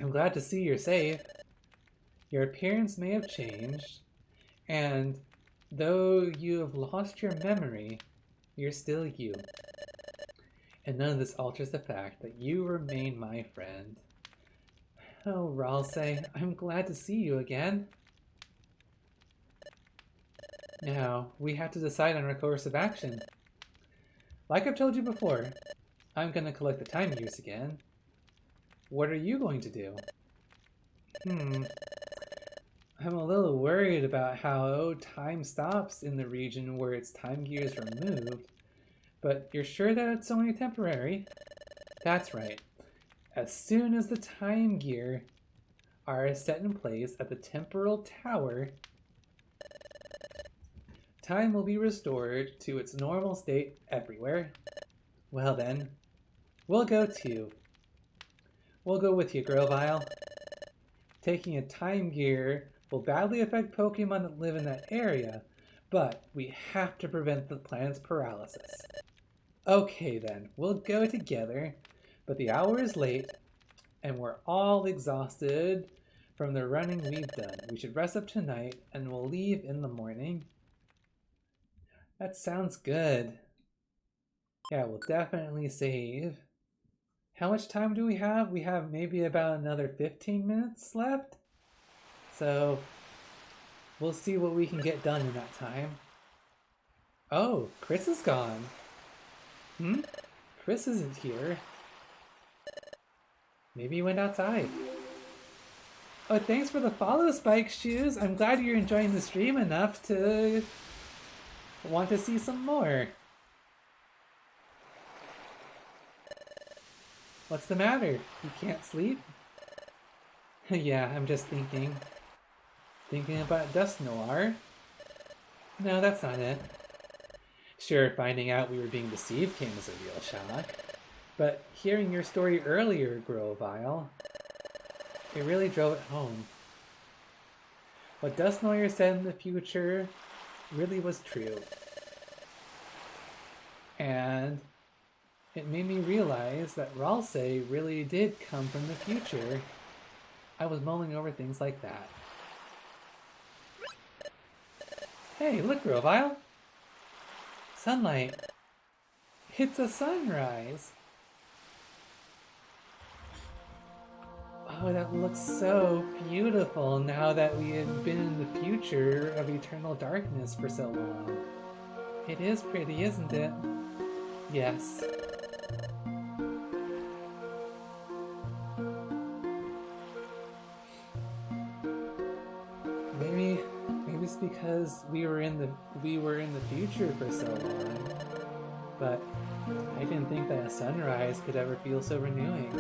I'm glad to see you're safe. Your appearance may have changed, and though you have lost your memory, you're still you. And none of this alters the fact that you remain my friend. Oh, Ralsei, I'm glad to see you again. Now, we have to decide on our course of action. Like I've told you before, I'm going to collect the time gears again. What are you going to do? I'm a little worried about how time stops in the region where its time gears are moved, but you're sure that it's only temporary? That's right. As soon as the time gear are set in place at the temporal tower, time will be restored to its normal state everywhere. Well then, we'll go too. We'll go with you, Grovyle. Taking a time gear will badly affect Pokemon that live in that area, but we have to prevent the planet's paralysis. Okay then, we'll go together, but the hour is late, and we're all exhausted from the running we've done. We should rest up tonight, and we'll leave in the morning. That sounds good. Yeah, we'll definitely save. How much time do we have? We have maybe about another 15 minutes left. So we'll see what we can get done in that time. Oh, Chris is gone. Chris isn't here. Maybe he went outside. Oh, thanks for the follow, Spike Shoes. I'm glad you're enjoying the stream enough to want to see some more. What's the matter? You can't sleep? Yeah, I'm just thinking. Thinking about Dusk Noir? No, that's not it. Sure, finding out we were being deceived came as a real shock. But hearing your story earlier, Grovyle, it really drove it home. What Dusk Noir said in the future really was true. And it made me realize that Ralsei really did come from the future. I was mulling over things like that. Hey, look, Grovyle! Sunlight. It's a sunrise! Oh, that looks so beautiful now that we had been in the future of eternal darkness for so long. It is pretty, isn't it? Yes. Maybe it's because we were in the future for so long. But I didn't think that a sunrise could ever feel so renewing.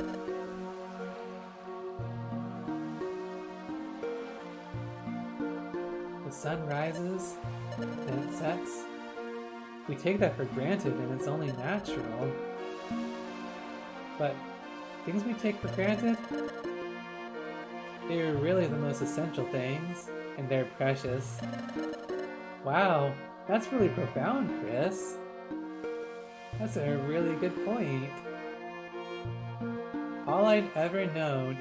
The sun rises, then it sets. We take that for granted and it's only natural. But things we take for granted, they're really the most essential things, and they're precious. Wow, that's really profound, Chris. That's a really good point. All I'd ever known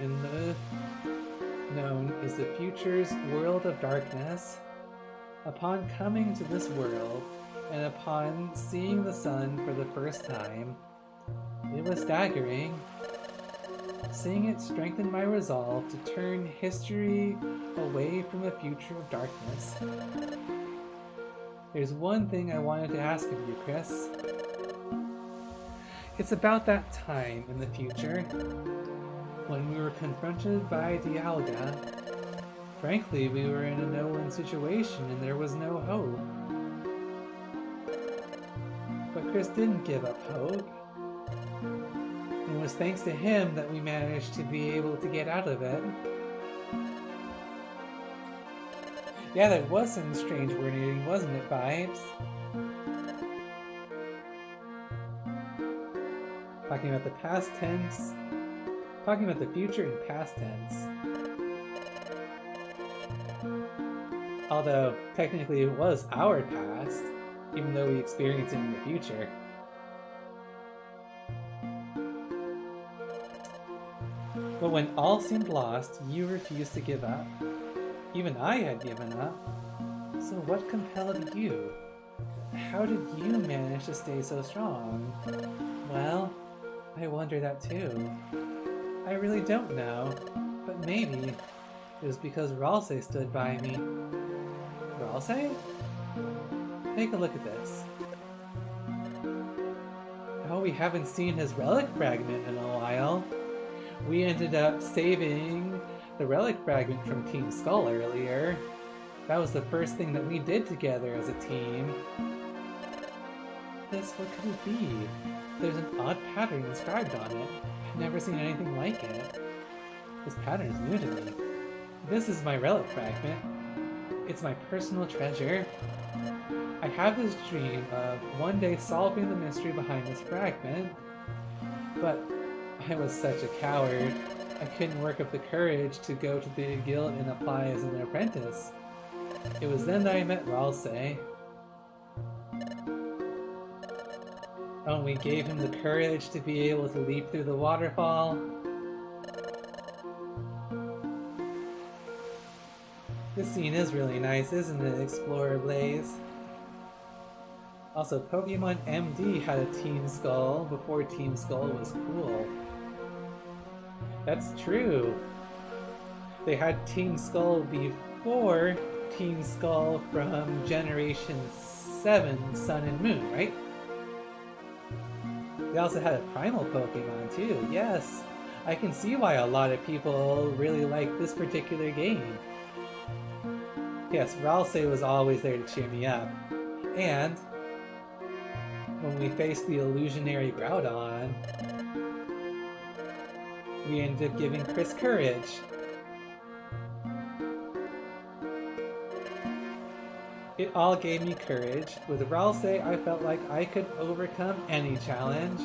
is the future's world of darkness. Upon coming to this world, and upon seeing the sun for the first time, it was staggering. Seeing it strengthened my resolve to turn history away from a future of darkness. There's one thing I wanted to ask of you, Chris. It's about that time in the future when we were confronted by Dialga. Frankly, we were in a no-win situation and there was no hope. But Chris didn't give up hope. And it was thanks to him that we managed to be able to get out of it. Yeah, that was some strange wording, wasn't it, Vibes? Talking about the past tense. Talking about the future in past tense. Although, technically it was our past, even though we experienced it in the future. But when all seemed lost, you refused to give up. Even I had given up. So what compelled you? How did you manage to stay so strong? Well, I wonder that too. I really don't know, but maybe it was because Ralsei stood by me. Ralsei? Take a look at this. Oh, we haven't seen his relic fragment in a while. We ended up saving the relic fragment from Team Skull earlier. That was the first thing that we did together as a team. What could it be? There's an odd pattern inscribed on it. I've never seen anything like it. This pattern is new to me. This is my relic fragment. It's my personal treasure. I have this dream of one day solving the mystery behind this fragment, but I was such a coward. I couldn't work up the courage to go to the guild and apply as an apprentice. It was then that I met Ralsei. And we gave him the courage to be able to leap through the waterfall. This scene is really nice, isn't it, Explorer Blaze? Also, Pokemon MD had a Team Skull before Team Skull was cool. That's true. They had Team Skull before Team Skull from Generation 7 Sun and Moon, right? They also had a Primal Pokemon too, yes! I can see why a lot of people really like this particular game. Yes, Ralsei was always there to cheer me up. And when we faced the illusionary Groudon, we ended up giving Chris courage. It all gave me courage. With Ralsei, I felt like I could overcome any challenge.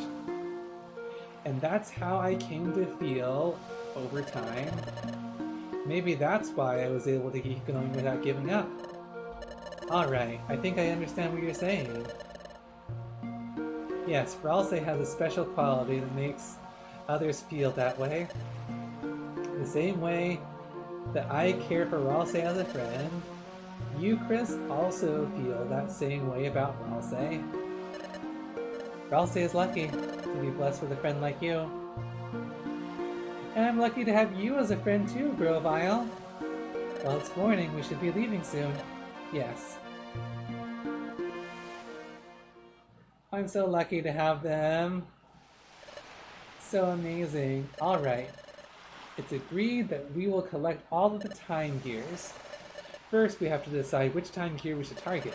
And that's how I came to feel over time. Maybe that's why I was able to keep going without giving up. Alright, I think I understand what you're saying. Yes, Ralsei has a special quality that makes others feel that way. The same way that I care for Ralsei as a friend, you, Chris, also feel that same way about Ralsei. Ralsei is lucky to be blessed with a friend like you. And I'm lucky to have you as a friend too, Grovyle. Well, it's morning, we should be leaving soon. Yes. I'm so lucky to have them. So amazing. Alright. It's agreed that we will collect all of the time gears. First, we have to decide which time gear we should target.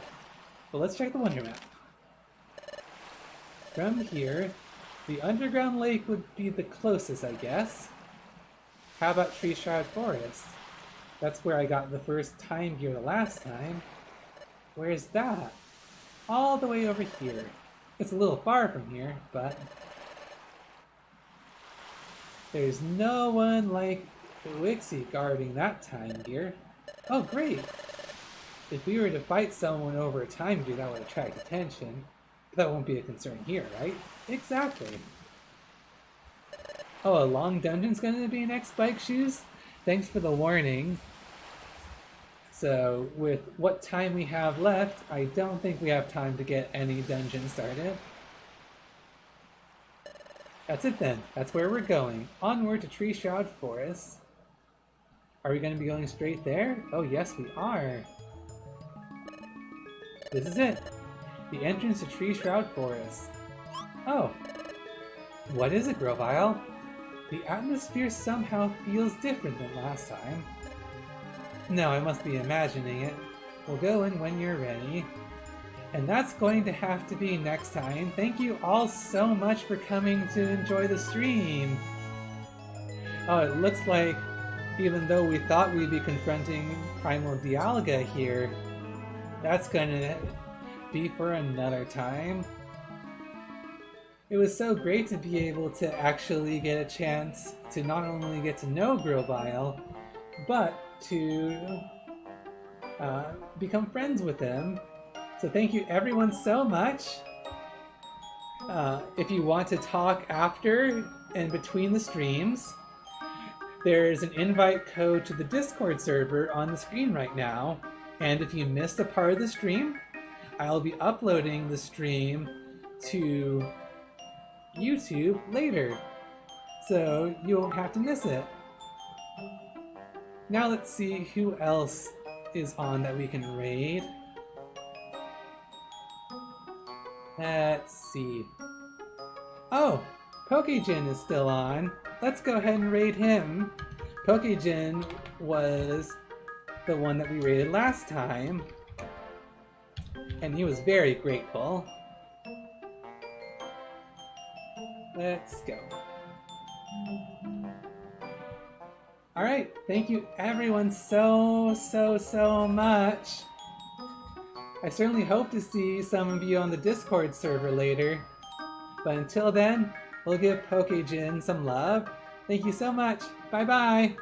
But let's check the Wonder Map. From here, the underground lake would be the closest, I guess. How about Tree Shroud Forest? That's where I got the first time gear the last time. Where's that? All the way over here. It's a little far from here, but there's no one like Wixie guarding that time gear. Oh, great! If we were to fight someone over a time gear, that would attract attention. But that won't be a concern here, right? Exactly. Oh, a long dungeon's gonna be next, Bike Shoes? Thanks for the warning. So, with what time we have left, I don't think we have time to get any dungeon started. That's it then. That's where we're going. Onward to Tree Shroud Forest. Are we going to be going straight there? Oh yes, we are. This is it. The entrance to Tree Shroud Forest. Oh. What is it, Grovyle? The atmosphere somehow feels different than last time. No, I must be imagining it. We'll go in when you're ready. And that's going to have to be next time. Thank you all so much for coming to enjoy the stream. Oh, it looks like even though we thought we'd be confronting Primal Dialga here, that's gonna be for another time. It was so great to be able to actually get a chance to not only get to know Grovyle, but to become friends with him. So thank you everyone so much. If you want to talk after and between the streams, there's an invite code to the Discord server on the screen right now. And if you missed a part of the stream, I'll be uploading the stream to YouTube later. So you won't have to miss it. Now let's see who else is on that we can raid. Let's see. Oh, Pokejin is still on. Let's go ahead and raid him. Pokejin was the one that we raided last time, and he was very grateful. Let's go. Alright, thank you everyone so much. I certainly hope to see some of you on the Discord server later. But until then, we'll give Pokejin some love. Thank you so much. Bye bye.